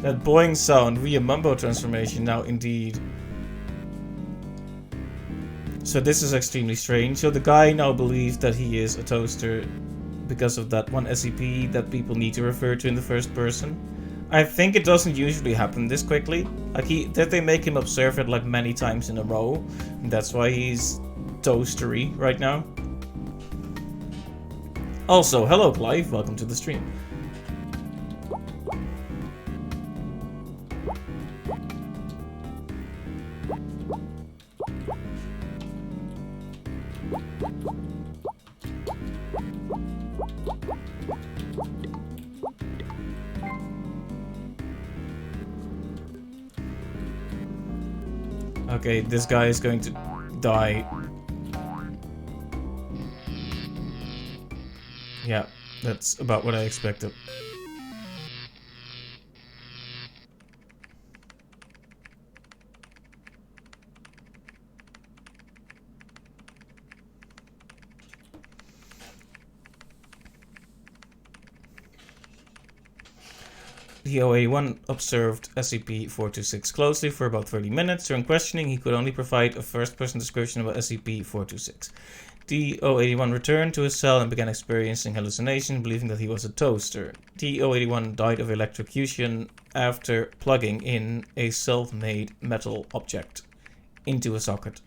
That boing sound via Mumbo transformation now indeed. So this is extremely strange. So the guy now believes that he is a toaster because of that one SCP that people need to refer to in the first person. I think it doesn't usually happen this quickly. Like they make him observe it like many times in a row. And that's why he's toastery right now. Also, hello Clive, welcome to the stream. Okay, this guy is going to die. Yeah, that's about what I expected. The OA1 observed SCP-426 closely for about 30 minutes. During questioning, he could only provide a first-person description about SCP-426. D-081 returned to his cell and began experiencing hallucination, believing that he was a toaster. D-081 died of electrocution after plugging in a self-made metal object into a socket,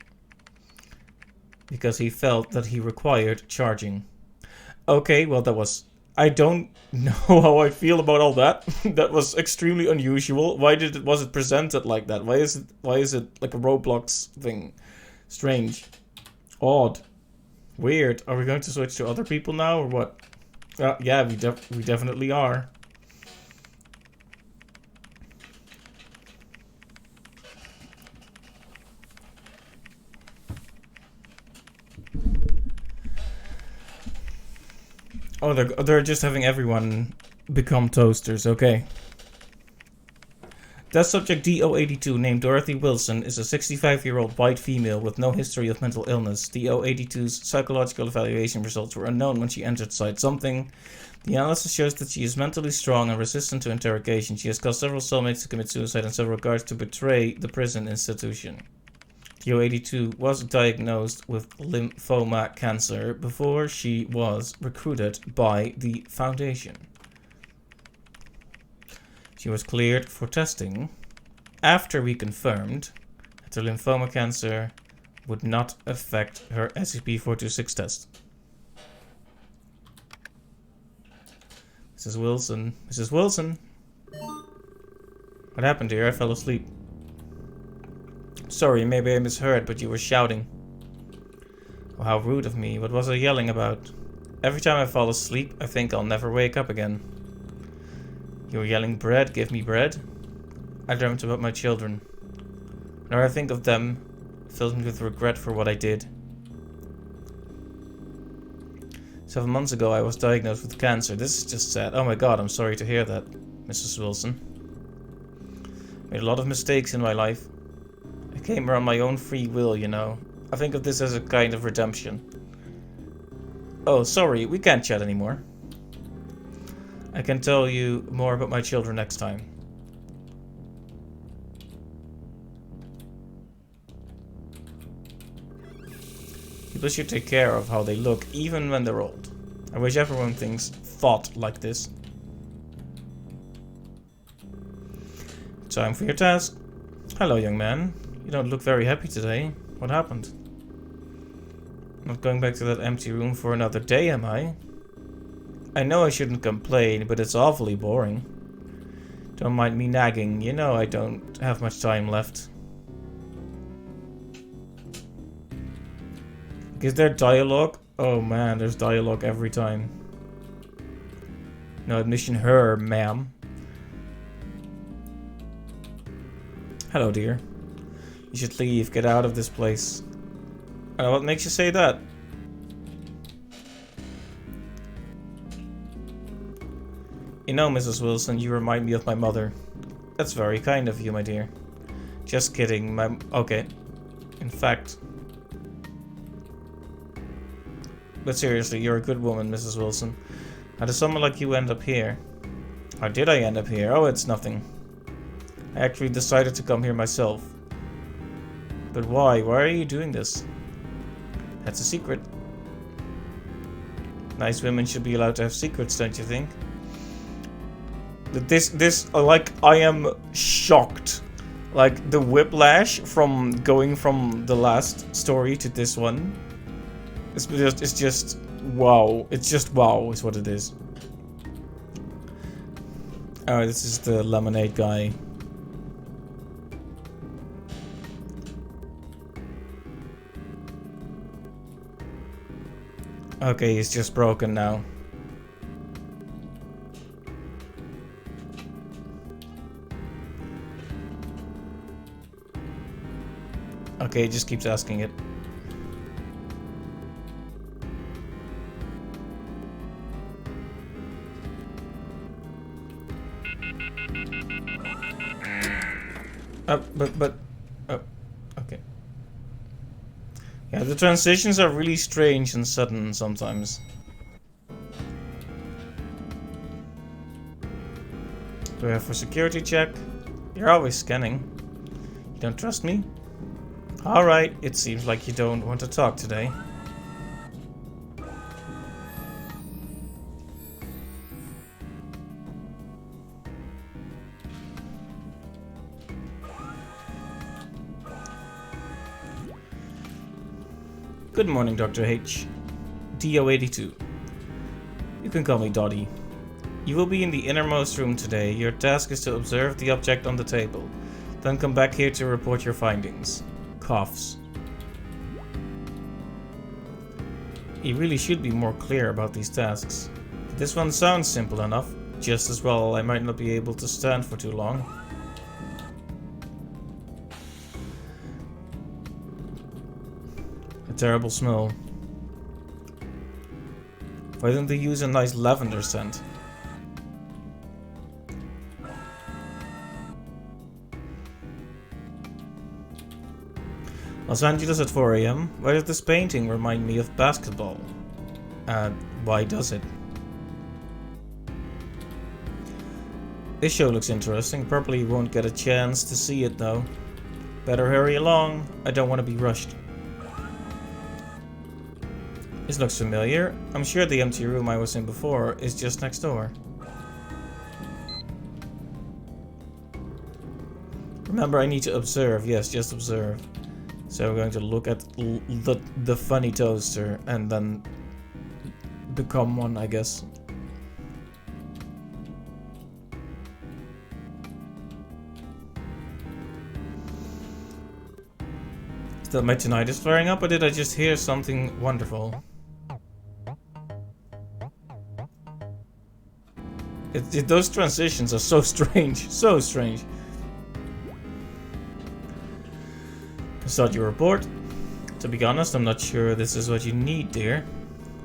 because he felt that he required charging. Okay, well that was... I don't know how I feel about all that. That was extremely unusual. Why was it presented like that? Why is it like a Roblox thing? Strange. Odd. Weird. Are we going to switch to other people now or what? Yeah, we definitely are. Oh, they're just having everyone become toasters. Okay. Test subject DO82, named Dorothy Wilson, is a 65-year-old white female with no history of mental illness. DO82's psychological evaluation results were unknown when she entered Site Something. The analysis shows that she is mentally strong and resistant to interrogation. She has caused several cellmates to commit suicide and several guards to betray the prison institution. DO82 was diagnosed with lymphoma cancer before she was recruited by the Foundation. She was cleared for testing after we confirmed that her lymphoma cancer would not affect her SCP-426 test. Mrs. Wilson. Mrs. Wilson! What happened here? I fell asleep. Sorry, maybe I misheard, but you were shouting. Oh, how rude of me. What was I yelling about? Every time I fall asleep, I think I'll never wake up again. You were yelling, bread, give me bread? I dreamt about my children. Whenever I think of them, it fills me with regret for what I did. 7 months ago, I was diagnosed with cancer. This is just sad. Oh my god, I'm sorry to hear that, Mrs. Wilson. Made a lot of mistakes in my life. I came here on my own free will, you know. I think of this as a kind of redemption. Oh, sorry, we can't chat anymore. I can tell you more about my children next time. People should take care of how they look, even when they're old. I wish everyone thought like this. Time for your task. Hello, young man. You don't look very happy today. What happened? Not going back to that empty room for another day, am I? I know I shouldn't complain, but it's awfully boring. Don't mind me nagging. You know I don't have much time left. Is there dialogue? Oh man, there's dialogue every time. No admission her, ma'am. Hello, dear. You should leave. Get out of this place. What makes you say that? You know, Mrs. Wilson, you remind me of my mother. That's very kind of you, my dear. Just kidding, okay. In fact... But seriously, you're a good woman, Mrs. Wilson. How does someone like you end up here? How did I end up here? Oh, it's nothing. I actually decided to come here myself. But why? Why are you doing this? That's a secret. Nice women should be allowed to have secrets, don't you think? I am shocked. Like, the whiplash from going from the last story to this one. It's just wow. It's just wow is what it is. Oh, this is the lemonade guy. Okay, he's just broken now. Okay, he just keeps asking it. Okay. Yeah, the transitions are really strange and sudden sometimes. Do I have for security check? You're always scanning. You don't trust me? Alright, it seems like you don't want to talk today. Good morning, Dr. H. DO82. You can call me Dottie. You will be in the innermost room today. Your task is to observe the object on the table. Then come back here to report your findings. Coughs. You really should be more clear about these tasks. This one sounds simple enough. Just as well, I might not be able to stand for too long. A terrible smell. Why don't they use a nice lavender scent? Los Angeles at 4 AM. Why does this painting remind me of basketball? Why does it? This show looks interesting. Probably won't get a chance to see it though. Better hurry along. I don't want to be rushed. This looks familiar. I'm sure the empty room I was in before is just next door. Remember, I need to observe. Yes, just observe. So we're going to look at the funny toaster and then become one, I guess. Is that my tinnitus flaring up, or did I just hear something wonderful? Those transitions are so strange, so strange. Start your report. To be honest, I'm not sure this is what you need, dear.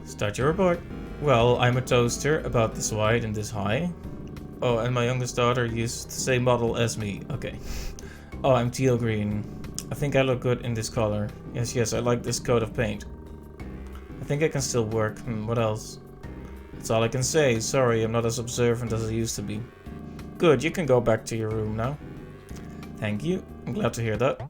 Start your report. Well, I'm a toaster about this wide and this high. Oh, and my youngest daughter used the same model as me. Okay. Oh, I'm teal green. I think I look good in this color. Yes, I like this coat of paint. I think I can still work. What else? That's all I can say. Sorry, I'm not as observant as I used to be. Good, you can go back to your room now. Thank you. I'm glad to hear that.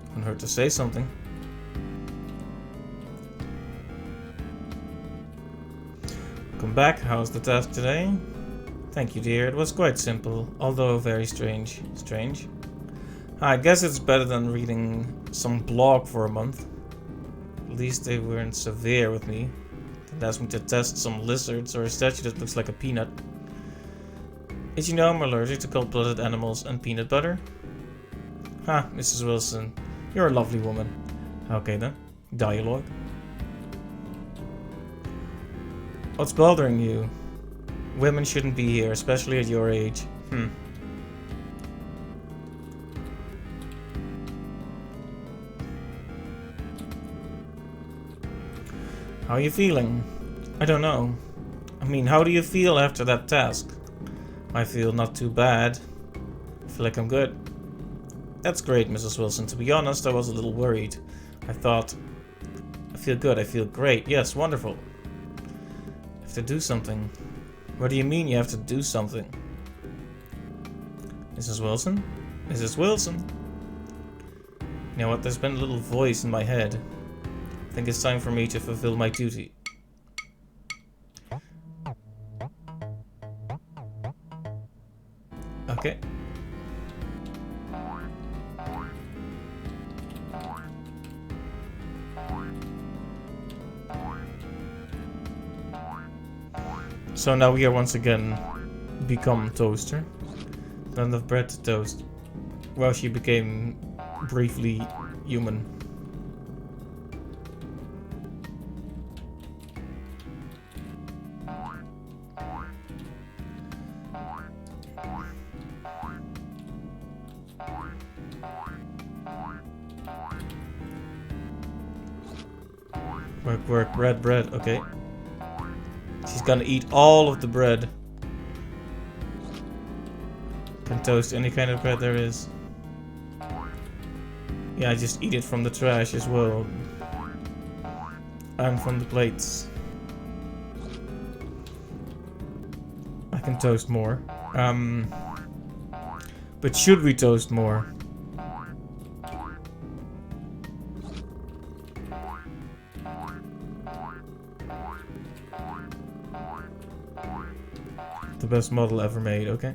Couldn't hurt to say something. Come back. How's the task today? Thank you, dear. It was quite simple, although very strange. Strange? I guess it's better than reading some blog for a month. At least they weren't severe with me. They asked me to test some lizards or a statue that looks like a peanut. Did you know I'm allergic to cold-blooded animals and peanut butter? Ha, Mrs. Wilson. You're a lovely woman. Okay then. Dialogue. What's bothering you? Women shouldn't be here, especially at your age. How are you feeling? I don't know. I mean, how do you feel after that task? I feel not too bad. I feel like I'm good. That's great, Mrs. Wilson. To be honest, I was a little worried. I thought, I feel good, I feel great. Yes, wonderful. I have to do something. What do you mean you have to do something? Mrs. Wilson? Mrs. Wilson? You know what, there's been a little voice in my head. I think it's time for me to fulfill my duty. Okay. So now we are once again become toaster. None of bread to toast. Well, she became briefly human. Work, bread, okay. She's gonna eat all of the bread. Can toast any kind of bread there is. Yeah, I just eat it from the trash as well. And from the plates. I can toast more. But should we toast more? The best model ever made, okay.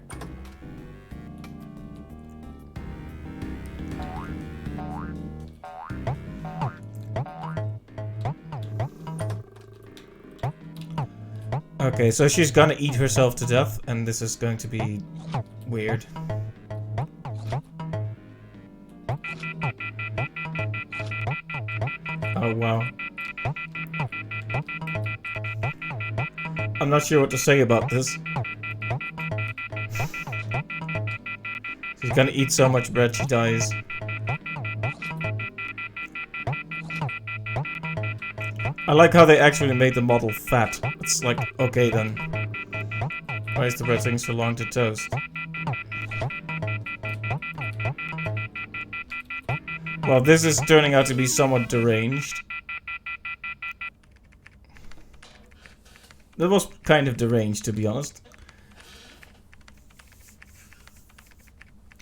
Okay, so she's gonna eat herself to death, and this is going to be weird. Oh, wow. I'm not sure what to say about this. She's gonna eat so much bread she dies. I like how they actually made the model fat. It's like, okay then. Why is the bread taking so long to toast? Well, this is turning out to be somewhat deranged. That was kind of deranged, to be honest.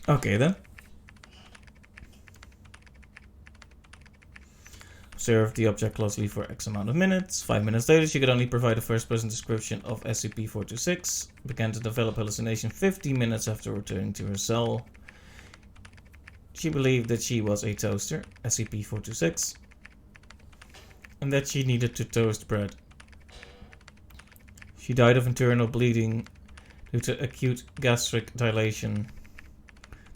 Okay then. Observe the object closely for X amount of minutes. 5 minutes later, she could only provide a first-person description of SCP-426. Began to develop hallucination 50 minutes after returning to her cell. She believed that she was a toaster, SCP-426, and that she needed to toast bread. She died of internal bleeding due to acute gastric dilation.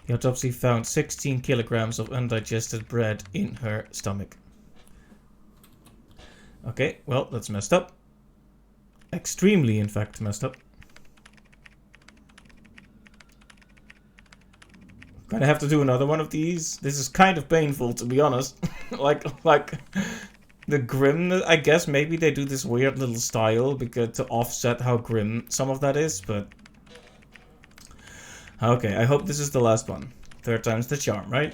The autopsy found 16 kilograms of undigested bread in her stomach. Okay, well, that's messed up. Extremely, in fact, messed up. Gonna have to do another one of these. This is kind of painful, to be honest. like the grimness. I guess maybe they do this weird little style because to offset how grim some of that is, but okay. I hope this is the last one. Third time's the charm, right?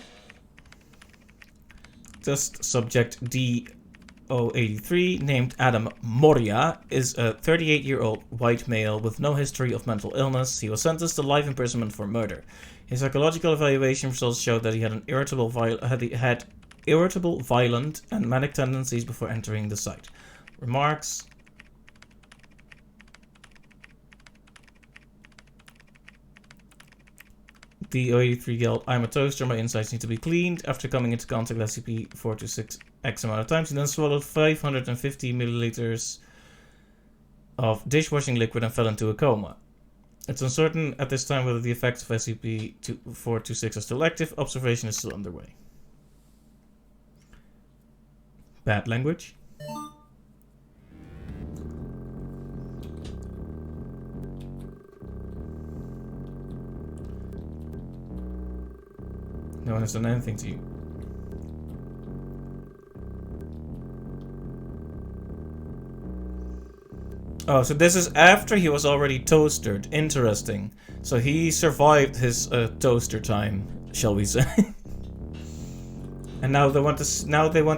Just subject D083, named Adam Moria, is a 38-year-old white male with no history of mental illness. He was sentenced to life imprisonment for murder. His psychological evaluation results showed that he had irritable, violent, and manic tendencies before entering the site. Remarks. D083 yelled, "I'm a toaster, my insides need to be cleaned." After coming into contact with SCP-426 X amount of times, he then swallowed 550 milliliters of dishwashing liquid and fell into a coma. It's uncertain at this time whether the effects of SCP-426 are still active. Observation is still underway. Bad language. No one has done anything to you. Oh, so this is after he was already toastered. Interesting. So he survived his toaster time, shall we say? And now they want to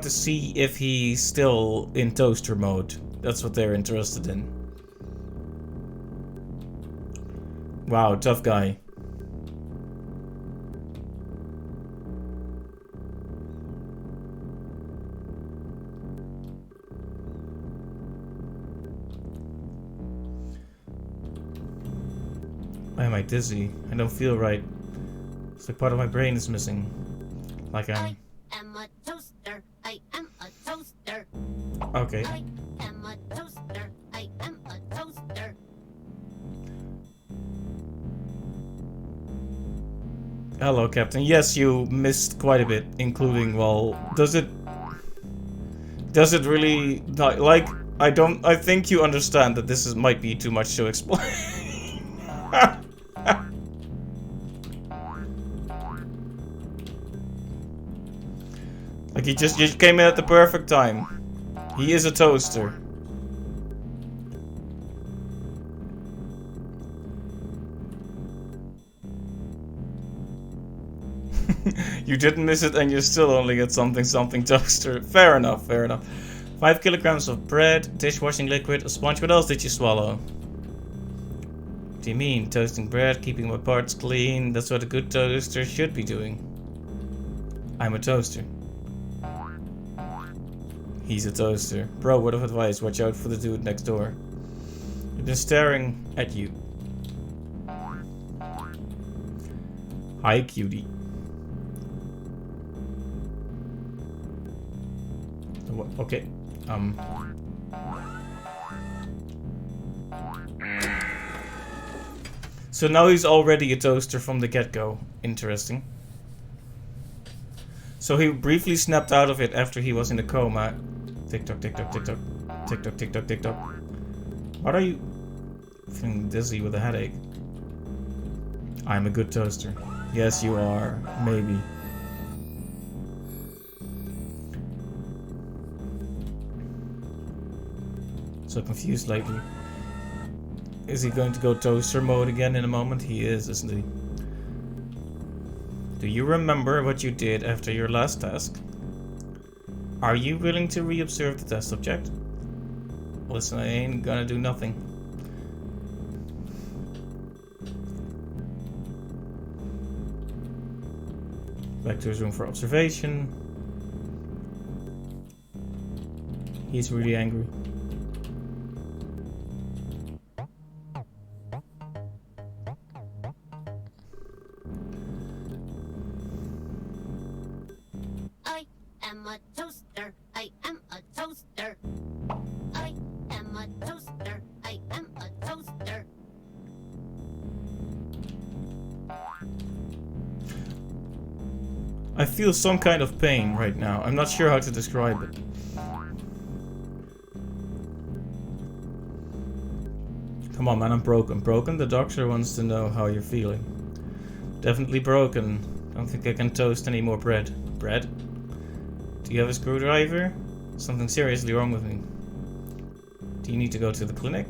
see if he's still in toaster mode. That's what they're interested in. Wow, tough guy. Why am I dizzy? I don't feel right. It's like part of my brain is missing. Like I'm... I am a toaster. I am a toaster. Okay. I am a toaster. I am a toaster. Hello, Captain. Yes, you missed quite a bit, including, well, does it really, like, I think you understand that this might be too much to explain. Like, you came in at the perfect time. He is a toaster. You didn't miss it and you still only get something toaster. Fair enough, fair enough. 5 kilograms of bread, dishwashing liquid, a sponge. What else did you swallow? What do you mean? Toasting bread, keeping my parts clean. That's what a good toaster should be doing. I'm a toaster. He's a toaster. Bro, word of advice, watch out for the dude next door. He's been staring at you. Hi, cutie. Okay. So now he's already a toaster from the get-go. Interesting. So he briefly snapped out of it after he was in a coma. Tick-tock, tick-tock, tick-tock. Tick-tock, tick-tock, tick-tock. What are you... Feeling dizzy with a headache. I'm a good toaster. Yes, you are. Maybe. So confused lately. Is he going to go toaster mode again in a moment? He is, isn't he? Do you remember what you did after your last task? Are you willing to re-observe the test subject? Listen, I ain't gonna do nothing. Back to his room for observation. He's really angry. I am a toaster. I am a toaster. I am a toaster. I am a toaster. I feel some kind of pain right now. I'm not sure how to describe it. Come on, man, I'm broken. Broken? The doctor wants to know how you're feeling. Definitely broken. Don't think I can toast any more bread. Bread? Do you have a screwdriver? Something seriously wrong with me. Do you need to go to the clinic?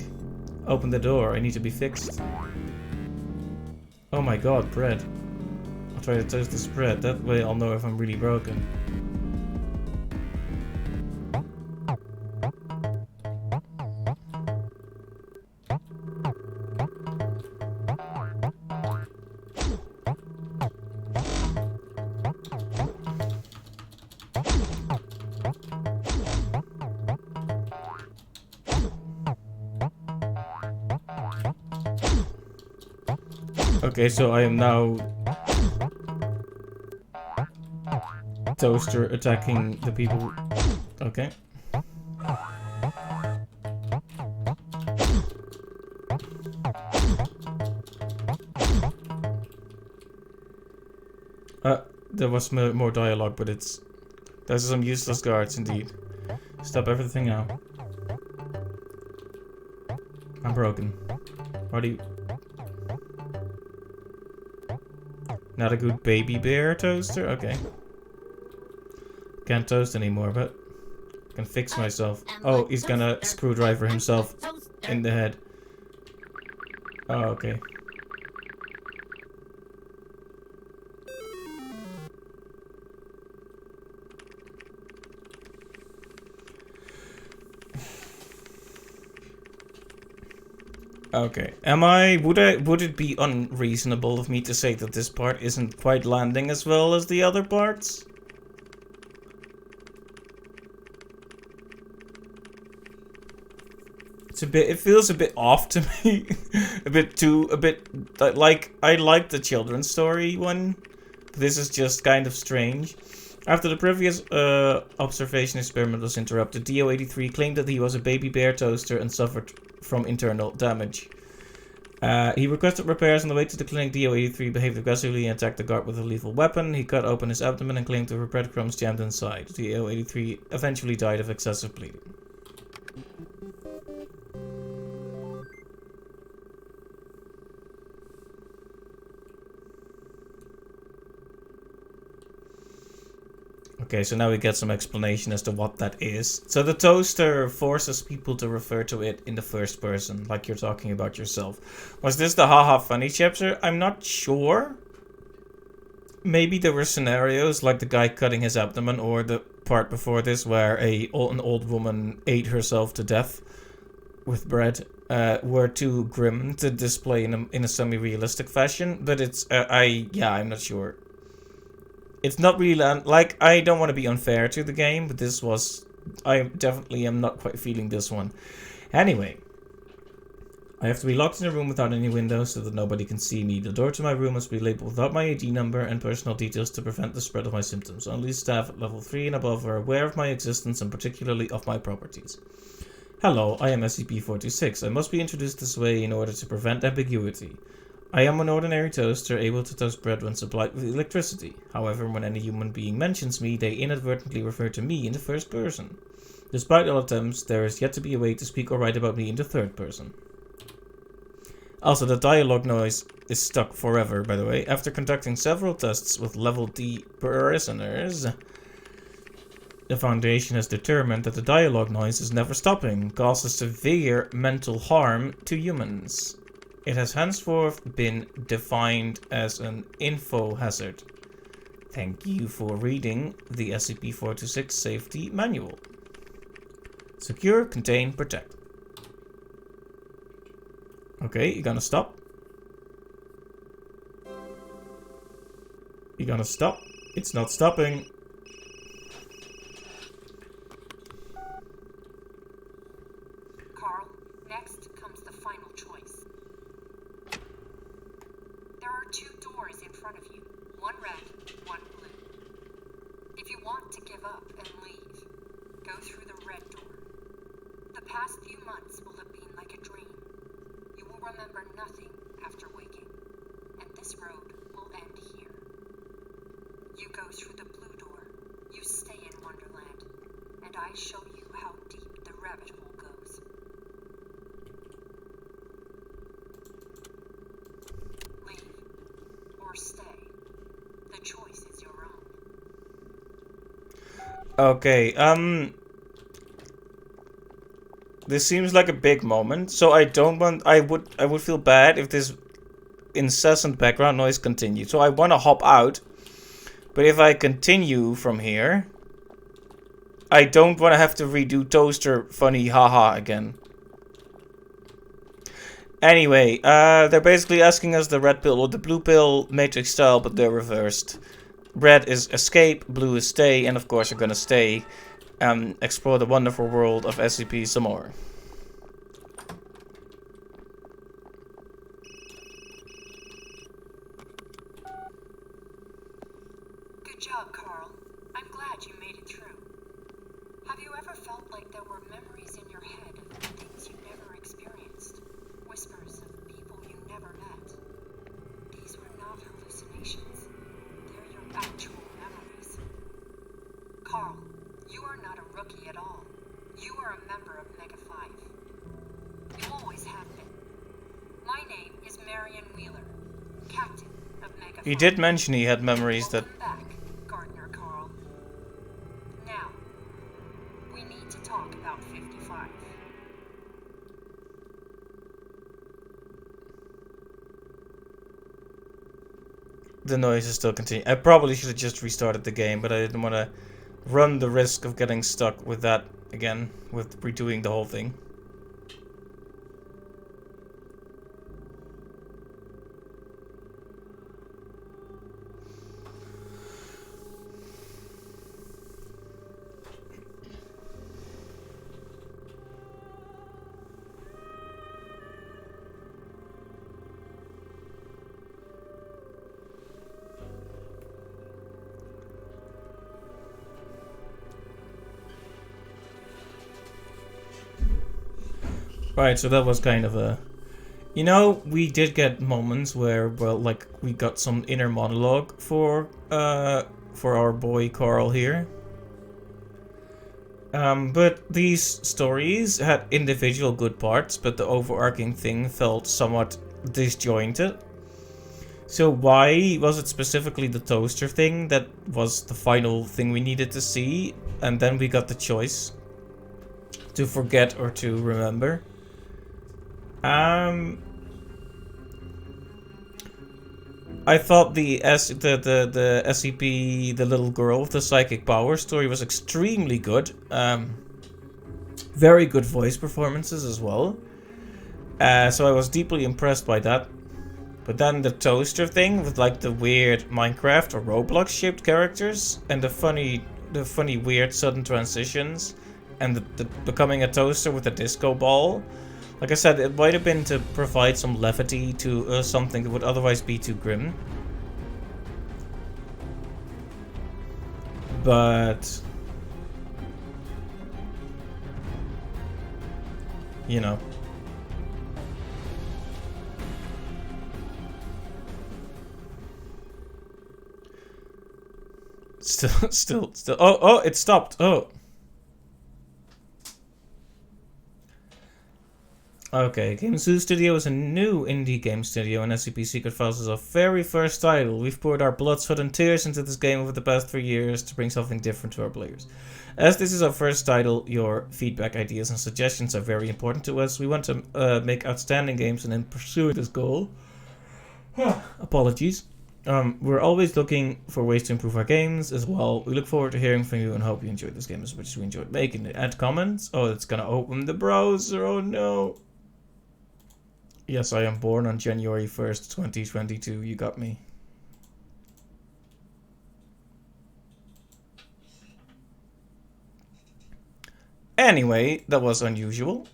Open the door. I need to be fixed. Oh my god, bread. I'll try to toast this bread. That way I'll know if I'm really broken. Okay, so I am now toaster attacking the people. Okay. There was more dialogue, but there's some useless guards indeed. Stop everything now. I'm broken. What do you... Not a good baby bear toaster? Okay. Can't toast anymore, but I can fix myself. Oh, he's gonna screwdriver himself in the head. Oh, okay. Okay. Would it be unreasonable of me to say that this part isn't quite landing as well as the other parts? It feels a bit off to me. Like, I like the children's story one. This is just kind of strange. After the previous observation experiment was interrupted, DO-83 claimed that he was a baby bear toaster and suffered from internal damage. He requested repairs on the way to the clinic. DO-83 behaved aggressively and attacked the guard with a lethal weapon. He cut open his abdomen and claimed to have breadcrumbs jammed inside. DO-83 eventually died of excessive bleeding. Okay, so now we get some explanation as to what that is. So the toaster forces people to refer to it in the first person, like you're talking about yourself. Was this the haha funny chapter? I'm not sure. Maybe there were scenarios like the guy cutting his abdomen, or the part before this where an old woman ate herself to death with bread, were too grim to display in a semi-realistic fashion. But it's, I'm not sure. It's not really, like, I don't want to be unfair to the game, but this was, I definitely am not quite feeling this one. Anyway, I have to be locked in a room without any windows so that nobody can see me. The door to my room must be labeled without my ID number and personal details to prevent the spread of my symptoms. Only staff at level 3 and above are aware of my existence and particularly of my properties. Hello, I am SCP-426. I must be introduced this way in order to prevent ambiguity. I am an ordinary toaster, able to toast bread when supplied with electricity. However, when any human being mentions me, they inadvertently refer to me in the first person. Despite all attempts, there is yet to be a way to speak or write about me in the third person. Also, the dialogue noise is stuck forever, by the way. After conducting several tests with level D prisoners, the Foundation has determined that the dialogue noise is never stopping, causes severe mental harm to humans. It has henceforth been defined as an info hazard. Thank you for reading the SCP-426 Safety Manual. Secure, contain, protect. Okay, you gonna stop? You gonna stop? It's not stopping. Carl, next comes the final choice. There are 2 doors in front of you, one red, one blue. If you want to give up and leave, go through the red door. The past few months will have been like a dream. You will remember nothing after waking, and this road will end here. You go through the blue door, you stay in Wonderland, and I show you how deep the rabbit hole goes. Leave, or stay. The choice is your own. Okay, this seems like a big moment, so I don't want. I would feel bad if this incessant background noise continued. So I want to hop out, but if I continue from here, I don't want to have to redo Toaster funny haha again. Anyway, they're basically asking us the red pill or the blue pill Matrix style, but they're reversed. Red is escape, blue is stay, and of course you're gonna stay and explore the wonderful world of SCP some more. Good job, Carl. I'm glad you made it through. Have you ever felt like there were memories in your head of things you never experienced? Whispers of people you never met? These were not hallucinations. They're your actual memories. Carl, you are not a rookie at all. You are a member of Mega 5. You always have been. My name is Marion Wheeler, Captain of Mega 5. He did mention he had memories that... Welcome back, Gardener Carl. Now, we need to talk about 55. The noise is still continuing. I probably should have just restarted the game, but I didn't want to run the risk of getting stuck with that again, with redoing the whole thing. Right, so that was kind of a... You know, we did get moments where, well, like, we got some inner monologue for our boy Carl here. But these stories had individual good parts, but the overarching thing felt somewhat disjointed. So why was it specifically the toaster thing that was the final thing we needed to see, and then we got the choice to forget or to remember? I thought the SCP, the little girl with the psychic power story was extremely good. Very good voice performances as well. So I was deeply impressed by that. But then the toaster thing with like the weird Minecraft or Roblox shaped characters and the funny weird sudden transitions and the becoming a toaster with a disco ball. Like I said, it might have been to provide some levity to something that would otherwise be too grim. But... you know. Still. Oh, it stopped. Oh. Okay, Game Zoo Studio is a new indie game studio, and SCP Secret Files is our very first title. We've poured our blood, sweat, and tears into this game over the past 3 years to bring something different to our players. As this is our first title, your feedback, ideas, and suggestions are very important to us. We want to make outstanding games, and in pursuing this goal, apologies. We're always looking for ways to improve our games as well. We look forward to hearing from you and hope you enjoyed this game as much as we enjoyed making it. Add comments. Oh, it's gonna open the browser. Oh no. Yes, I am born on January 1st, 2022. You got me. Anyway, that was unusual.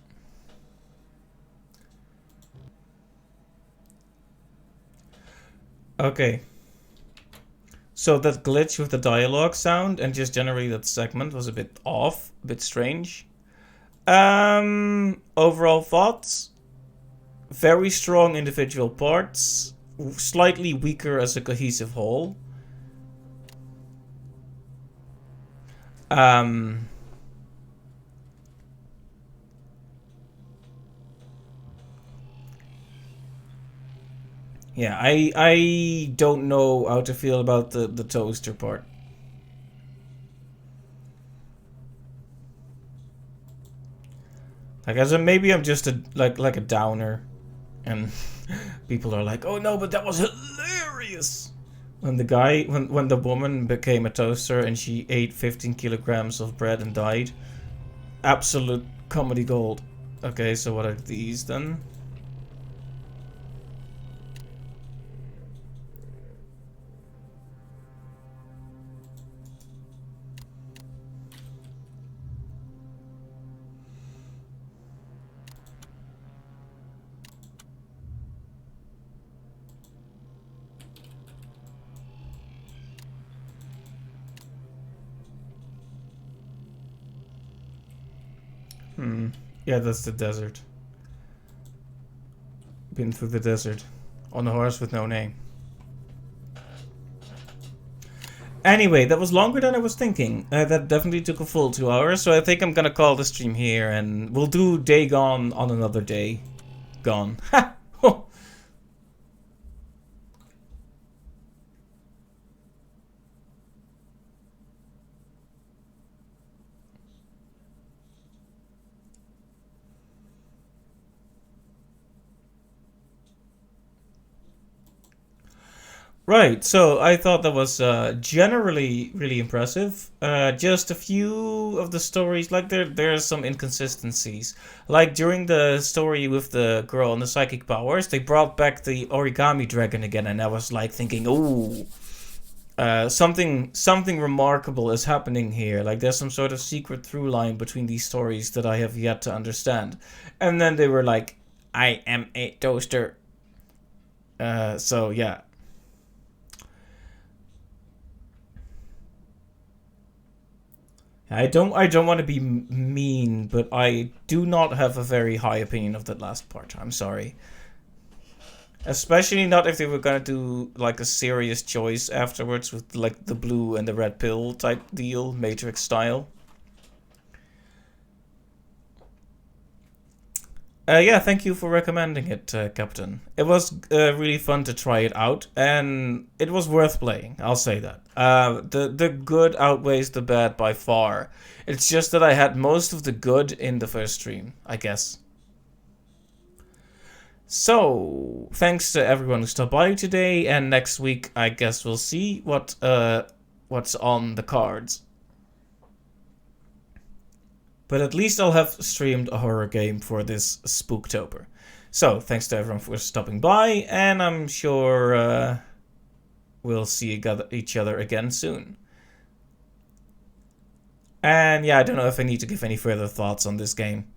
Okay. So that glitch with the dialogue sound and just generally that segment was a bit off, a bit strange. Overall thoughts? Very strong individual parts, slightly weaker as a cohesive whole. Yeah, I don't know how to feel about the toaster part. Like, as a, maybe I'm just a like a downer, and people are like, "Oh no, but that was hilarious." When the woman became a toaster and she ate 15 kilograms of bread and died, absolute comedy gold. Okay, so what are these then? Yeah, that's the desert. Been through the desert. On a horse with no name. Anyway, that was longer than I was thinking. That definitely took a full 2 hours, so I think I'm gonna call the stream here, and we'll do Day Gone on another day. Gone. Ha! Right, so I thought that was generally really impressive. Just a few of the stories, like there's some inconsistencies. Like during the story with the girl and the psychic powers, they brought back the origami dragon again, and I was like thinking, ooh, something remarkable is happening here. Like there's some sort of secret through line between these stories that I have yet to understand. And then they were like, I am a toaster. So yeah. I don't want to be mean, but I do not have a very high opinion of that last part. I'm sorry. Especially not if they were gonna do like a serious choice afterwards with like the blue and the red pill type deal, Matrix style. Yeah, thank you for recommending it, Captain. It was really fun to try it out, and it was worth playing, I'll say that. The good outweighs the bad by far. It's just that I had most of the good in the first stream, I guess. So, thanks to everyone who stopped by today, and next week I guess we'll see what's on the cards. But at least I'll have streamed a horror game for this Spooktober. So, thanks to everyone for stopping by, and I'm sure we'll see each other again soon. And yeah, I don't know if I need to give any further thoughts on this game.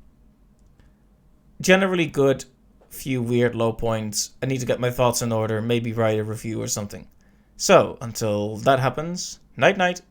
Generally good, few weird low points. I need to get my thoughts in order, maybe write a review or something. So, until that happens, night night.